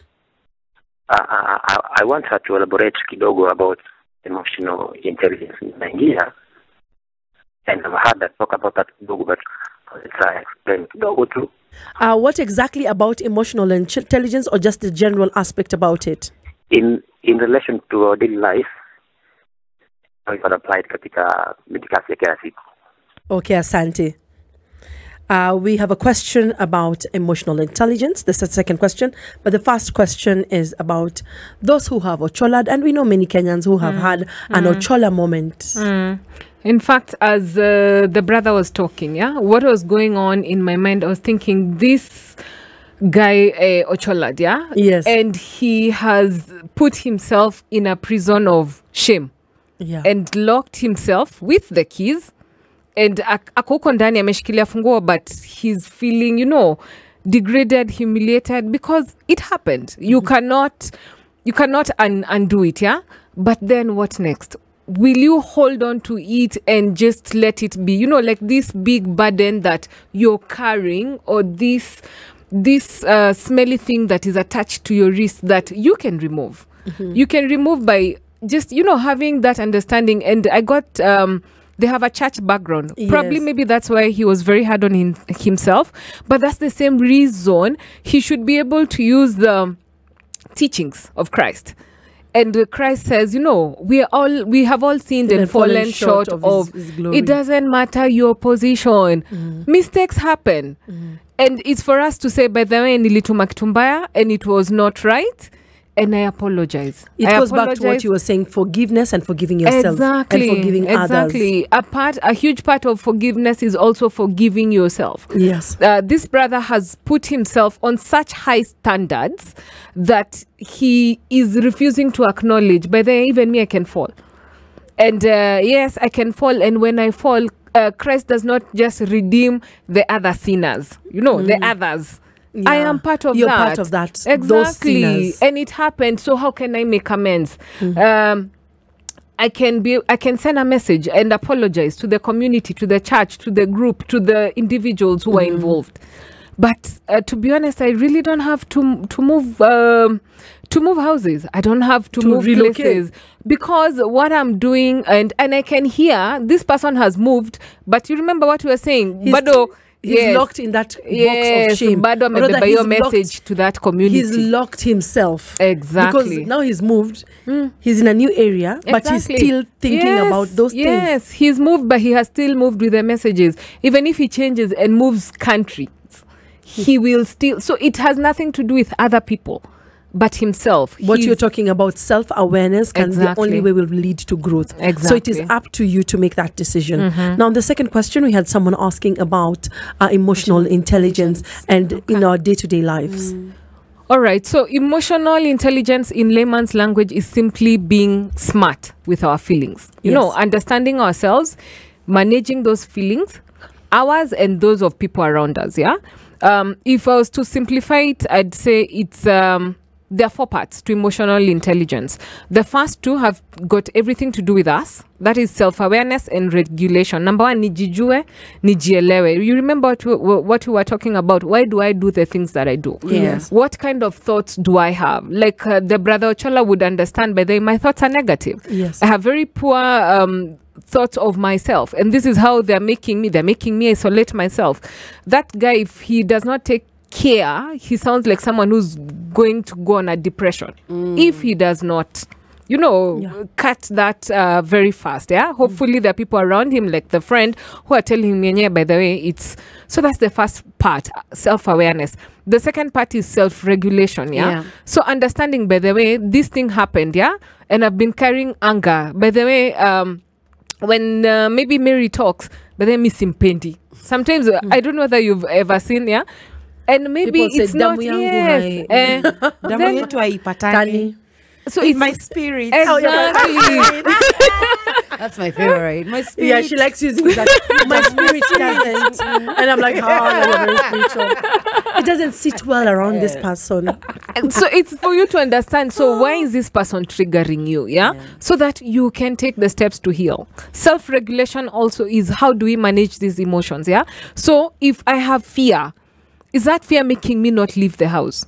I want her to elaborate kidogo about emotional intelligence in Nigeria. And I've heard that talk about that kidogo, but let's explain kidogo too. What exactly about emotional intelligence, or just the general aspect about it? In relation to our daily life, how you can apply it katika midikasi ya kila siku. Okay, asante. We have a question about emotional intelligence. This is the second question. But the first question is about those who have ocholad. And we know many Kenyans who have had an ochola moment. In fact, as the brother was talking, what was going on in my mind, I was thinking this guy, ocholad, Yes. And he has put himself in a prison of shame. Yeah. And locked himself with the keys. And ako ndani ameshikilia funguo, but he's feeling, degraded, humiliated because it happened. You cannot undo it, But then what next? Will you hold on to it and just let it be? Like this big burden that you're carrying, or this smelly thing that is attached to your wrist that you can remove. You can remove by just, having that understanding. And I got... they have a church background. Yes. Probably maybe that's why he was very hard on himself. But that's the same reason he should be able to use the teachings of Christ. And Christ says, we have all sinned and fallen short of his glory. It doesn't matter your position. Mistakes happen. And it's for us to say, by the way, nilituma kitu mbaya and it was not right. And I apologize. It goes back to what you were saying, forgiveness and forgiving yourself. Exactly. And forgiving others. A huge part of forgiveness is also forgiving yourself. Yes. This brother has put himself on such high standards that he is refusing to acknowledge, by the way, even me, I can fall. And yes, I can fall. And when I fall, Christ does not just redeem the other sinners, the others. Yeah. I am part of You're that. part of that. Exactly. Those sinners. And it happened. So how can I make amends? I can send a message and apologize to the community, to the church, to the group, to the individuals who are involved. But to be honest, I really don't have to move houses. I don't have to move relocate. places, because what I'm doing, and I can hear this person has moved. But you remember what we were saying? He's locked in that box of shame. Bado amebeba your message to that community. He's locked himself. Exactly. Because now he's moved. He's in a new area, but he's still thinking about those things. Yes, he's moved, but he has still moved with the messages. Even if he changes and moves country, he will still. So it has nothing to do with other people, but himself. What you're talking about, self-awareness, can the only way will lead to growth. Exactly. So it is up to you to make that decision. Now, the second question, we had someone asking about emotional intelligence and in our day-to-day lives. All right. So emotional intelligence in layman's language is simply being smart with our feelings. You know, understanding ourselves, managing those feelings, ours and those of people around us. Yeah. If I was to simplify it, I'd say it's there are 4 parts to emotional intelligence. The first 2 have got everything to do with us. That is self-awareness and regulation. Number 1, nijijue, nijielewe. You remember what we were talking about? Why do I do the things that I do? Yes. What kind of thoughts do I have? Like the brother Ochola would understand, by the way, my thoughts are negative. Yes. I have very poor thoughts of myself, and this is how they're making me isolate myself. That guy, if he does not take care, he sounds like someone who's going to go on a depression if he does not cut that very fast. Hopefully there are people around him, like the friend, who are telling him, by the way, it's so. That's the first part, self-awareness. The second part is self-regulation. So understanding, by the way, this thing happened, and I've been carrying anger, by the way. When maybe Mary talks, but then Miss Impendi. Sometimes I don't know whether you've ever seen, and maybe people it's not. So it's my spirit. Exactly. That's my favorite. My spirit. Yeah, she likes using that. My spirit doesn't. And I'm like, you're very spiritual. It doesn't sit well around this person. So it's for you to understand. So why is this person triggering you? So that you can take the steps to heal. Self-regulation also is how do we manage these emotions? So if I have fear, is that fear making me not leave the house?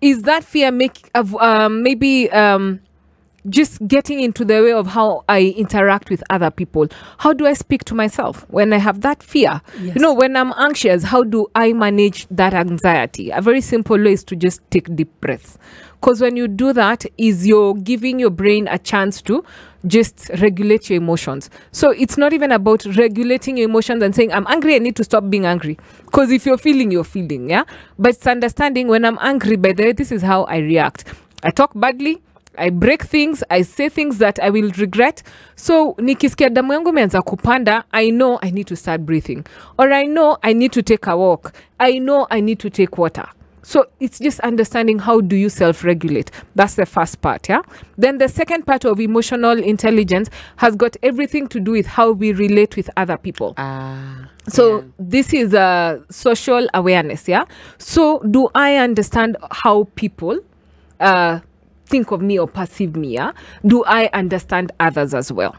Is that fear just getting into the way of how I interact with other people? How do I speak to myself when I have that fear? Yes. When I'm anxious, how do I manage that anxiety? A very simple way is to just take deep breaths. Because when you do that, you're giving your brain a chance to just regulate your emotions. So it's not even about regulating your emotions and saying, I'm angry, I need to stop being angry. Because if you're feeling, But it's understanding when I'm angry, by the way, this is how I react. I talk badly, I break things, I say things that I will regret. So nikisikia damu yangu imeanza kupanda, I know I need to start breathing. Or I know I need to take a walk. I know I need to take water. So it's just understanding how do you self-regulate. That's the first part, Then the second part of emotional intelligence has got everything to do with how we relate with other people. So this is social awareness, So do I understand how people think of me or perceive me? Do I understand others as well?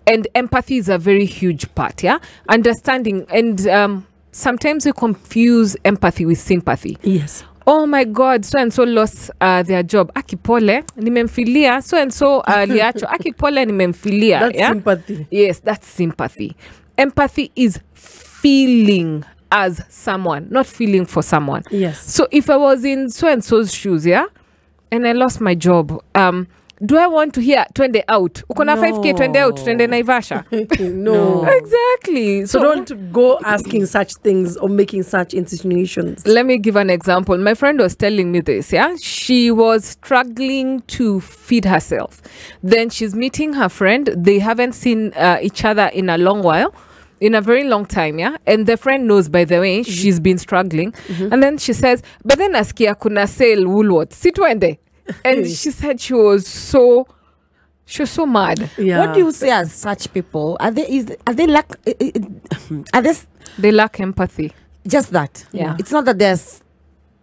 And empathy is a very huge part, Understanding and sometimes we confuse empathy with sympathy. Yes. Oh my God, so and so lost their job. Akipole, nimemfilia. So and so liacho. Akipole, nimemfilia. That's sympathy. Yes, that's sympathy. Empathy is feeling as someone, not feeling for someone. Yes. So if I was in so and so's shoes, and I lost my job, do I want to hear twende out? Ukona 5K twende out, twende Naivasha. No. Exactly. So don't go asking such things or making such insinuations. Let me give an example. My friend was telling me this, She was struggling to feed herself. Then she's meeting her friend. They haven't seen each other in a long while. In a very long time, and the friend knows, by the way, she's been struggling. And then she says, but then askia kuna sale Woolworths, sitwende. And she said she was so She was so mad. Yeah. What do you say as such people? Are they lack? They lack empathy. Just that. Yeah. It's not that there's.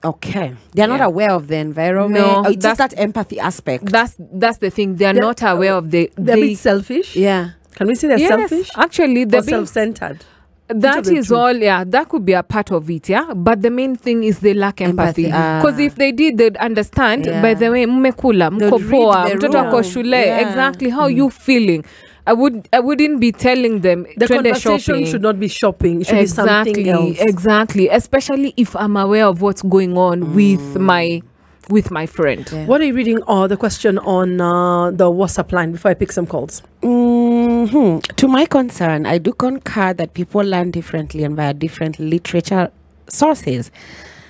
Okay, they're not aware of the environment. No, It's just that empathy aspect. That's the thing. They're not aware of They're a bit selfish. Yeah. Can we say they're selfish? Actually, they're Or self-centered. that is all. Yeah, that could be a part of it. Yeah, but the main thing is they lack empathy. Because if they did, they'd understand. By the way, mmekula, mko poa, mtoto wako shule. Exactly how you feeling. I wouldn't be telling them The twende conversation shopping. should not be shopping. It should be something else. Exactly. Especially if I'm aware of what's going on with my friend. Yeah. What are you reading? The question on the WhatsApp line before I pick some calls. To my concern, I do concur that people learn differently and via different literature sources.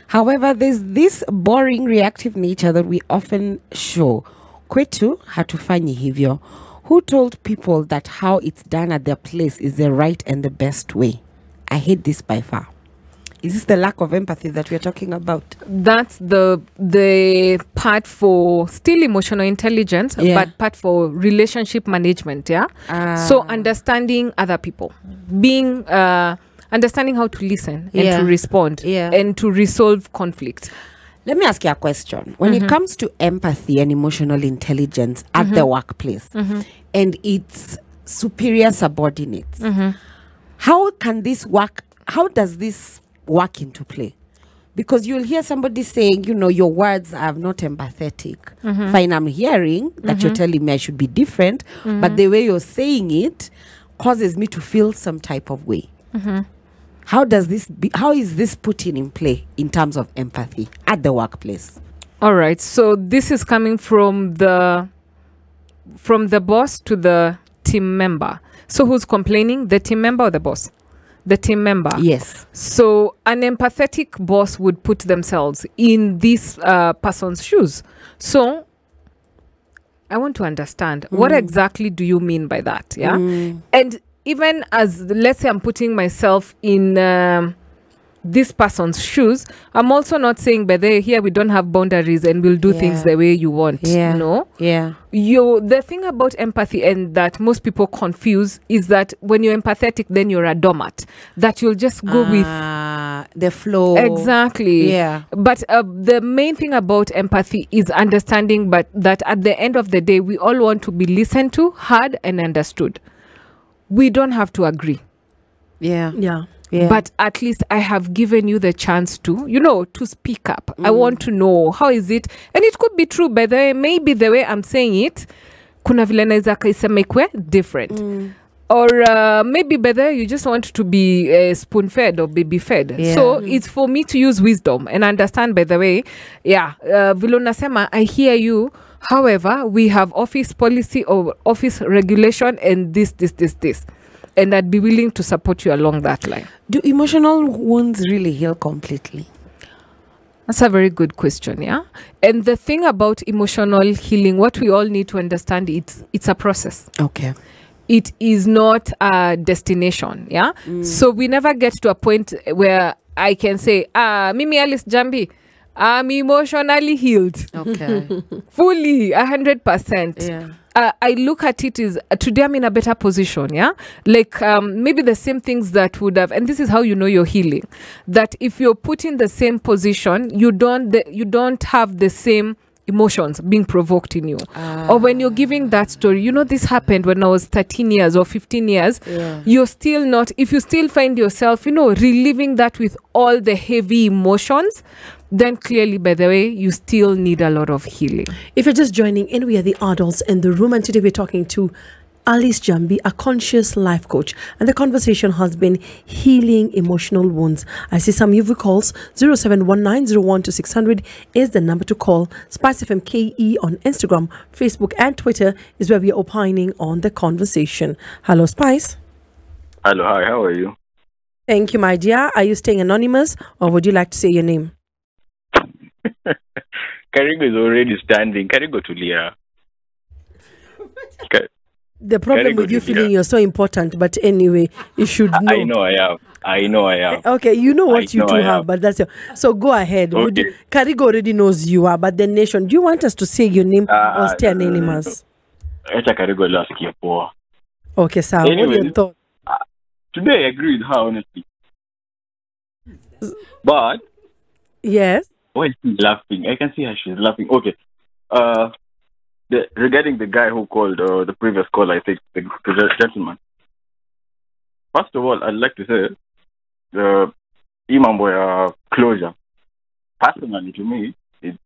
However, there's this boring reactive nature that we often show. Kwetu hatufanyi hivyo. Who told people that how it's done at their place is the right and the best way? I hate this by far. Is this the lack of empathy that we're talking about? That's the part for still emotional intelligence, but part for relationship management. Yeah. So understanding other people, being understanding how to listen and to respond and to resolve conflict. Let me ask you a question. When it comes to empathy and emotional intelligence at the workplace and its superior subordinates, how can this work? How does this work into play? Because you'll hear somebody saying, your words are not empathetic. Fine, I'm hearing that you're telling me I should be different, but the way you're saying it causes me to feel some type of way. How is this put in play in terms of empathy at the workplace? All right. So this is coming from the boss to the team member. So who's complaining? The team member or the boss? The team member. Yes. So an empathetic boss would put themselves in this person's shoes. So I want to understand what exactly do you mean by that? Yeah. And even as, let's say I'm putting myself in this person's shoes, I'm also not saying, but here we don't have boundaries and we'll do things the way you want. Yeah. No? Yeah. The thing about empathy and that most people confuse is that when you're empathetic, then you're a doormat. That you'll just go with the flow. Exactly. Yeah. But the main thing about empathy is understanding, but that at the end of the day, we all want to be listened to, heard, and understood. We don't have to agree. Yeah. Yeah. Yeah. But at least I have given you the chance to, to speak up. I want to know, how is it? And it could be true, but maybe the way I'm saying it, kuna vile naeza kaisema ikwe different. Or maybe better you just want to be spoon-fed or baby-fed. Yeah. So it's for me to use wisdom and understand, by the way, vile unasema, I hear you. However, we have office policy or office regulation and this. And I'd be willing to support you along that line. Do emotional wounds really heal completely? That's a very good question, yeah? And the thing about emotional healing, what we all need to understand, it's a process. Okay. It is not a destination, yeah? So we never get to a point where I can say, Mimi Alice Njambi, I'm emotionally healed. Okay. Fully, 100%. Yeah. I look at it as today I'm in a better position, yeah? Like maybe the same things that would have, and this is how you know you're healing, that if you're put in the same position, you don't have the same emotions being provoked in you. Or when you're giving that story, this happened when I was 13 years or 15 years, you're still not, if you still find yourself, reliving that with all the heavy emotions, then clearly, by the way, you still need a lot of healing. If you're just joining in, we are the adults in the room, and today we're talking to Alice Njambi, a conscious life coach, and the conversation has been healing emotional wounds. I see some UV calls. 0719012600 is the number to call. SpiceFM KE on Instagram, Facebook, and Twitter is where we are opining on the conversation. Hello, Spice. Hello, hi, how are you? Thank you, my dear. Are you staying anonymous, or would you like to say your name? Karigo is already standing. Karigo Tulia. The problem with you feeling you're so important, but anyway, you should know. I know I am. Okay, you know what you two have, but that's so go ahead. Okay. Karigo already knows you are, but the nation, do you want us to say your name or stay anonymous? Acha Karigo last year poa. Okay, Sam. What are your Anyways, thoughts? today I agree with her honestly. But Yes. why is she laughing? I can see her. She's laughing. Okay. Regarding the guy who called the previous caller, I think the gentleman. First of all, I'd like to say the Imambo closure. Personally, to me, it's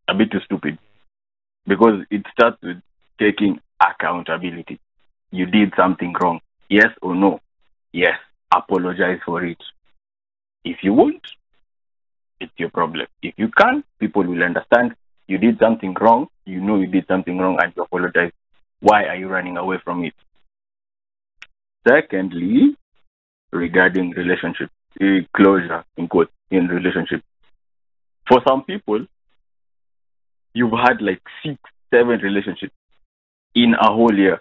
a bit too stupid because it starts with taking accountability. You did something wrong. Yes or no? Yes. Apologize for it. If you won't, it's your problem. If you can't, people will understand you did something wrong. You know you did something wrong and you apologize. Why are you running away from it? Secondly, regarding relationship, closure, in quotes, in relationship. For some people, you've had like 6, 7 relationships in a whole year.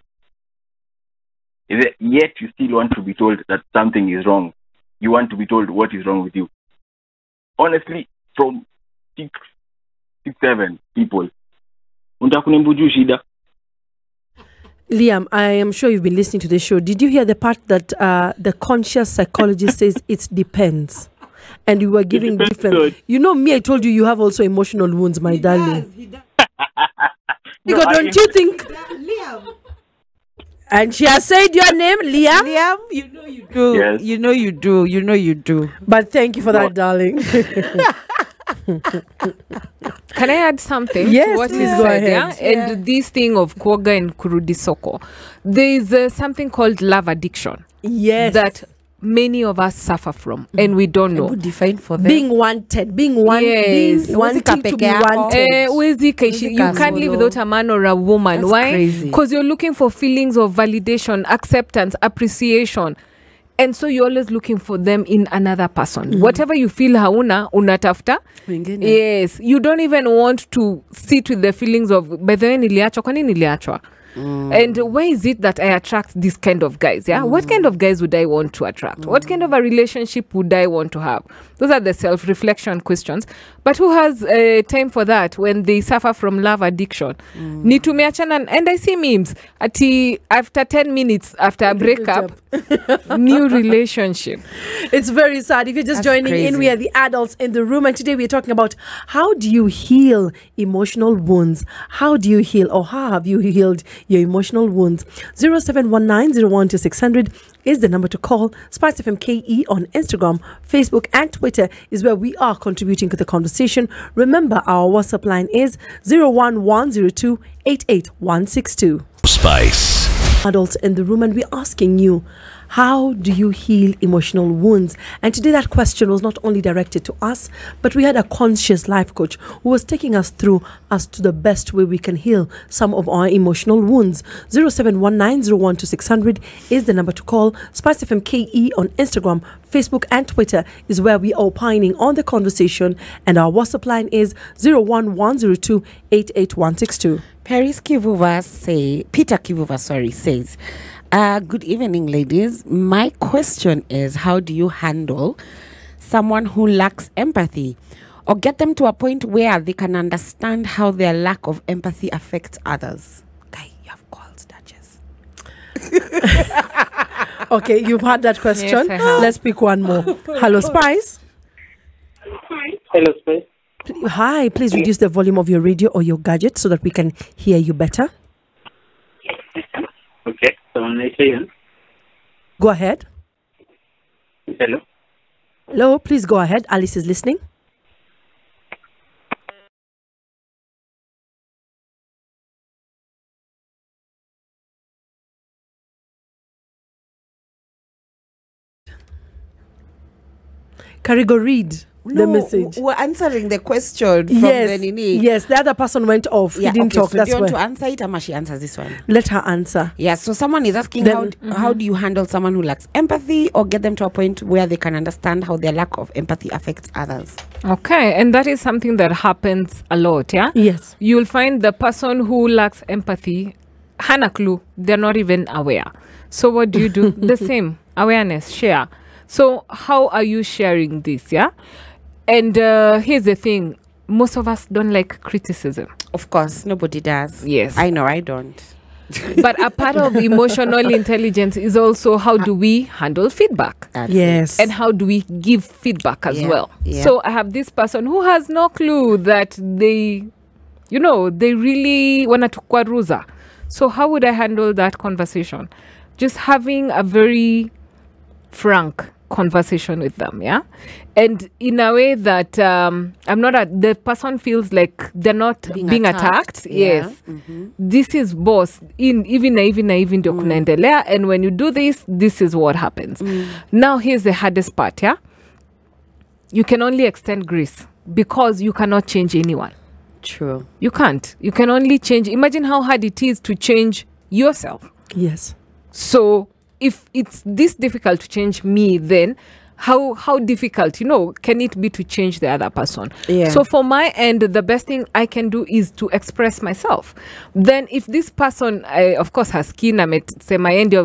Yet you still want to be told that something is wrong. You want to be told what is wrong with you. Honestly, from 6, 7 people, Liam, I am sure you've been listening to the show. Did you hear the part that the conscious psychologist says it depends? And you were giving different. You know me, I told you have also emotional wounds, my darling. He does. Because don't you think? Liam. And she has said your name, Liam. Liam, you know you do. Yes. You know you do. You know you do. But thank you for that, darling. Can I add something Yes, to what please he go said? ahead. Yeah? And this thing of Kwoga and Kurudi Soko. There is something called love addiction Yes. that many of us suffer from, and we don't know. Define for them. being wanted, being Yes. being wanting to be wanted. You can't live without a man or a woman. That's Why? crazy. Because you're looking for feelings of validation, acceptance, appreciation. And so you're always looking for them in another person. Whatever you feel hauna, unatafta. Wengine. Yes. You don't even want to sit with the feelings of, by the way, niliachwa, kwani niliachwa? And why is it that I attract this kind of guys? Yeah, what kind of guys would I want to attract? What kind of a relationship would I want to have? Those are the self-reflection questions. But who has time for that when they suffer from love addiction? Nitumeachana, and I see memes after 10 minutes after a breakup, new relationship. It's very sad. If you're just That's joining crazy. in, we are the adults in the room, and today we're talking about how do you heal emotional wounds? How do you heal, or how have you healed your emotional wounds? 0719-012-600 is the number to call. SpiceFM KE on Instagram, Facebook, and Twitter is where we are contributing to the conversation. Remember, our WhatsApp line is 01102888162. Spice. Adults in the room, and we're asking you, how do you heal emotional wounds? And today that question was not only directed to us, but we had a conscious life coach who was taking us through as to the best way we can heal some of our emotional wounds. 0719-012-600 is the number to call. SpiceFM KE on Instagram, Facebook, and Twitter is where we are opining on the conversation, and our WhatsApp line is 01102888162. Peter Kivuva, says, good evening, ladies. My question is, how do you handle someone who lacks empathy, or get them to a point where they can understand how their lack of empathy affects others? Guy, you have called Duchess. Okay, you've had that question. Yes, I have. Let's pick one more. Hello, Spice. Hello, Spice. Hi, please reduce the volume of your radio or your gadget so that we can hear you better. Okay, so I say Go ahead. hello. Hello, please go ahead. Alice is listening. Karigo, read the message. We're answering the question from Yes, the Nini. yes, the other person went off. Yeah, He didn't okay, talk. so That's do you want to why. answer it, or she answers this one? Let her answer. Yeah, so someone is asking Then- how do you handle someone who lacks empathy, or get them to a point where they can understand how their lack of empathy affects others? Okay, and that is something that happens a lot, yeah? Yes. You'll find the person who lacks empathy, hana clue, they're not even aware. So what do you do? The same, awareness, share. So how are you sharing this, yeah? And here's the thing, most of us don't like criticism. Of course, nobody does. Yes. I know, I don't. But a part of emotional intelligence is also how do we handle feedback? Yes. And how do we give feedback as well? Yeah. So I have this person who has no clue that they really want to kwaruza. So how would I handle that conversation? Just having a very frank conversation with them, yeah, and in a way that the person feels like they're not being attacked. Yes, this is boss in even ndio kunaendelea, and when you do this is what happens. Now here's the hardest part, yeah. You can only extend grace because you cannot change anyone. True. You can't. You can only change. Imagine how hard it is to change yourself. Yes. So if it's this difficult to change me, then how difficult, can it be to change the other person? Yeah. So for my end, the best thing I can do is to express myself. Then if this person, of course, has skin, sema yende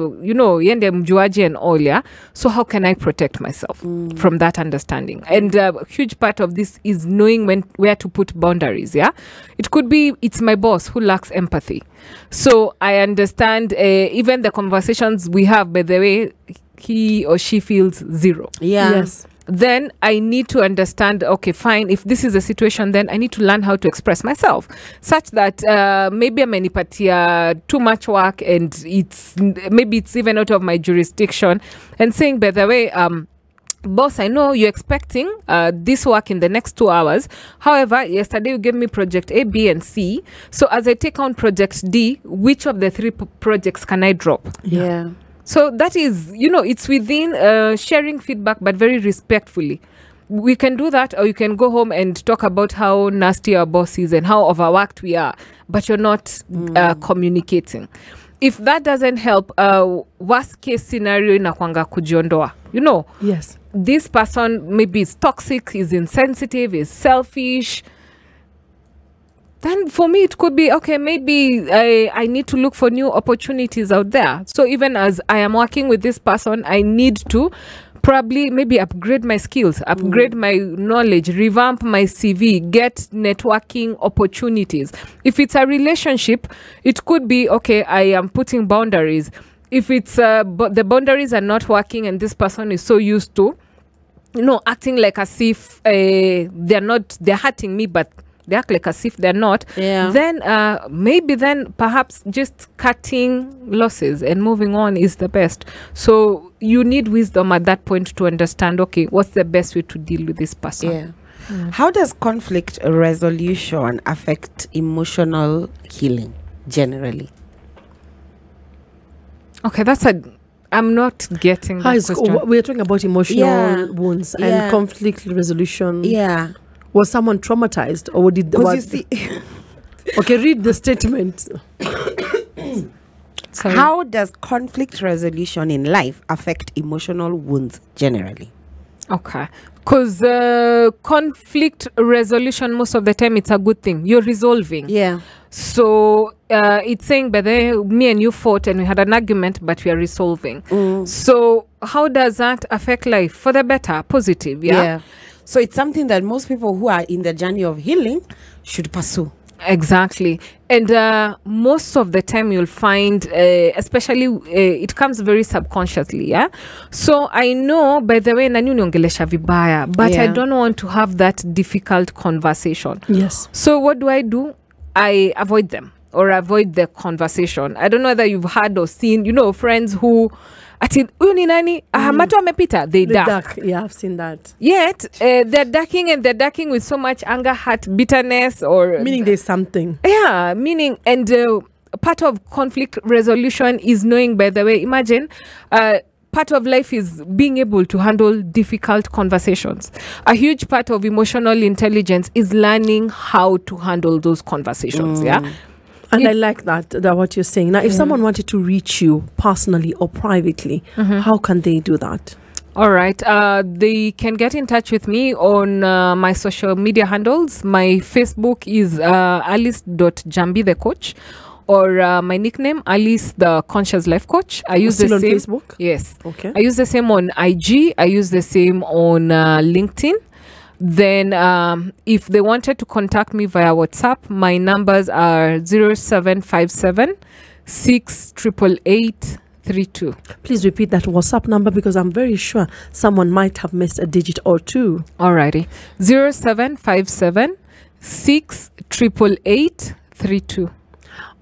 mjuaji and all, yeah. So how can I protect myself from that understanding? And a huge part of this is knowing where to put boundaries, yeah. It could be it's my boss who lacks empathy. So I understand even the conversations we have, by the way, he or she feels zero. Yeah. Yes. Then I need to understand, okay, fine, if this is a situation, then I need to learn how to express myself such that maybe I'm amenipatia too much work and maybe it's even out of my jurisdiction, and saying, by the way, boss, I know you're expecting this work in the next 2 hours. However, yesterday you gave me project A, B, and C. So as I take on project D, which of the 3 projects can I drop? Yeah. So that is, it's within sharing feedback, but very respectfully. We can do that, or you can go home and talk about how nasty our boss is and how overworked we are, but you're not communicating. If that doesn't help, worst case scenario inakwanga kujiondoa. Yes. This person maybe is toxic, is insensitive, is selfish. Then for me, it could be, okay, maybe I need to look for new opportunities out there. So even as I am working with this person, I need to probably maybe upgrade my skills, upgrade my knowledge, revamp my CV, get networking opportunities. If it's a relationship, it could be, okay, I am putting boundaries. If it's but the boundaries are not working and this person is so used to, acting like as if they're hurting me, but they act like as if they're not, then maybe then perhaps just cutting losses and moving on is the best. So you need wisdom at that point to understand, okay, what's the best way to deal with this person? Yeah. How does conflict resolution affect emotional healing generally? Okay, I'm not getting that question. We're talking about emotional wounds and conflict resolution. Yeah. Was someone traumatized, or did you see? Okay, read the statement. How does conflict resolution in life affect emotional wounds generally? Okay, because conflict resolution, most of the time it's a good thing. You're resolving. Yeah. So it's saying, but me and you fought and we had an argument, but we are resolving. So how does that affect life? For the better, positive, yeah? So it's something that most people who are in the journey of healing should pursue. Exactly. And most of the time you'll find, especially it comes very subconsciously, yeah? So I know, by the way, nani uniongelesha vibaya, but I don't want to have that difficult conversation. Yes. So what do? I avoid them or avoid the conversation. I don't know whether you've heard or seen, friends who ati huyu ni nani matu amepita, they duck. Yeah, I've seen that. Yet they're ducking with so much anger, hurt, bitterness, or meaning there's something. Yeah, meaning, and part of conflict resolution is knowing, by the way, imagine part of life is being able to handle difficult conversations. A huge part of emotional intelligence is learning how to handle those conversations. Yeah. And I like that what you're saying. Now, if someone wanted to reach you personally or privately, how can they do that? All right. They can get in touch with me on my social media handles. My Facebook is alice.njambi the coach, or my nickname, Alice the Conscious Life Coach. I use the same on Facebook? Yes. Okay. I use the same on IG. I use the same on LinkedIn. Then if they wanted to contact me via WhatsApp, my numbers are 0757 68832. Please repeat that WhatsApp number because I'm very sure someone might have missed a digit or two. Alrighty. 0757 68832.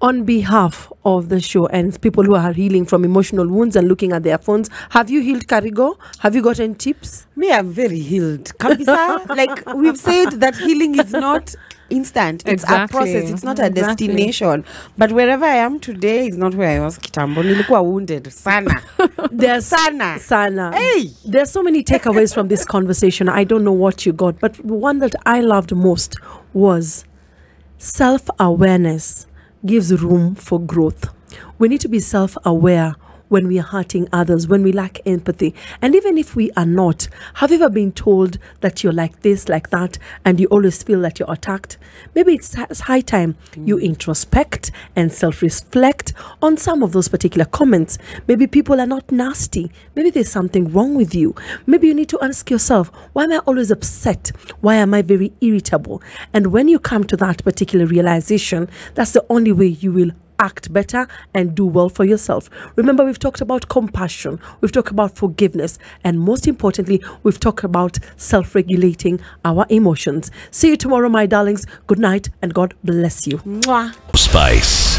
On behalf of the show and people who are healing from emotional wounds and looking at their phones, have you healed, Karigo? Have you gotten tips? Me, I'm very healed. Kabisa, like we've said that healing is not instant. It's a process. It's not a destination. But wherever I am today is not where I was kitambo. Nilikuwa wounded. Sana. There's Sana. Hey! There's so many takeaways from this conversation. I don't know what you got, but one that I loved most was self-awareness gives room for growth. We need to be self-aware when we are hurting others, when we lack empathy. And even if we are not, have you ever been told that you're like this, like that, and you always feel that you're attacked? Maybe it's high time you introspect and self-reflect on some of those particular comments. Maybe people are not nasty. Maybe there's something wrong with you. Maybe you need to ask yourself, why am I always upset? Why am I very irritable? And when you come to that particular realization, that's the only way you will act better and do well for yourself. Remember, we've talked about compassion, we've talked about forgiveness, and most importantly, we've talked about self-regulating our emotions. See you tomorrow, my darlings. Good night and God bless you. Mwah. Spice.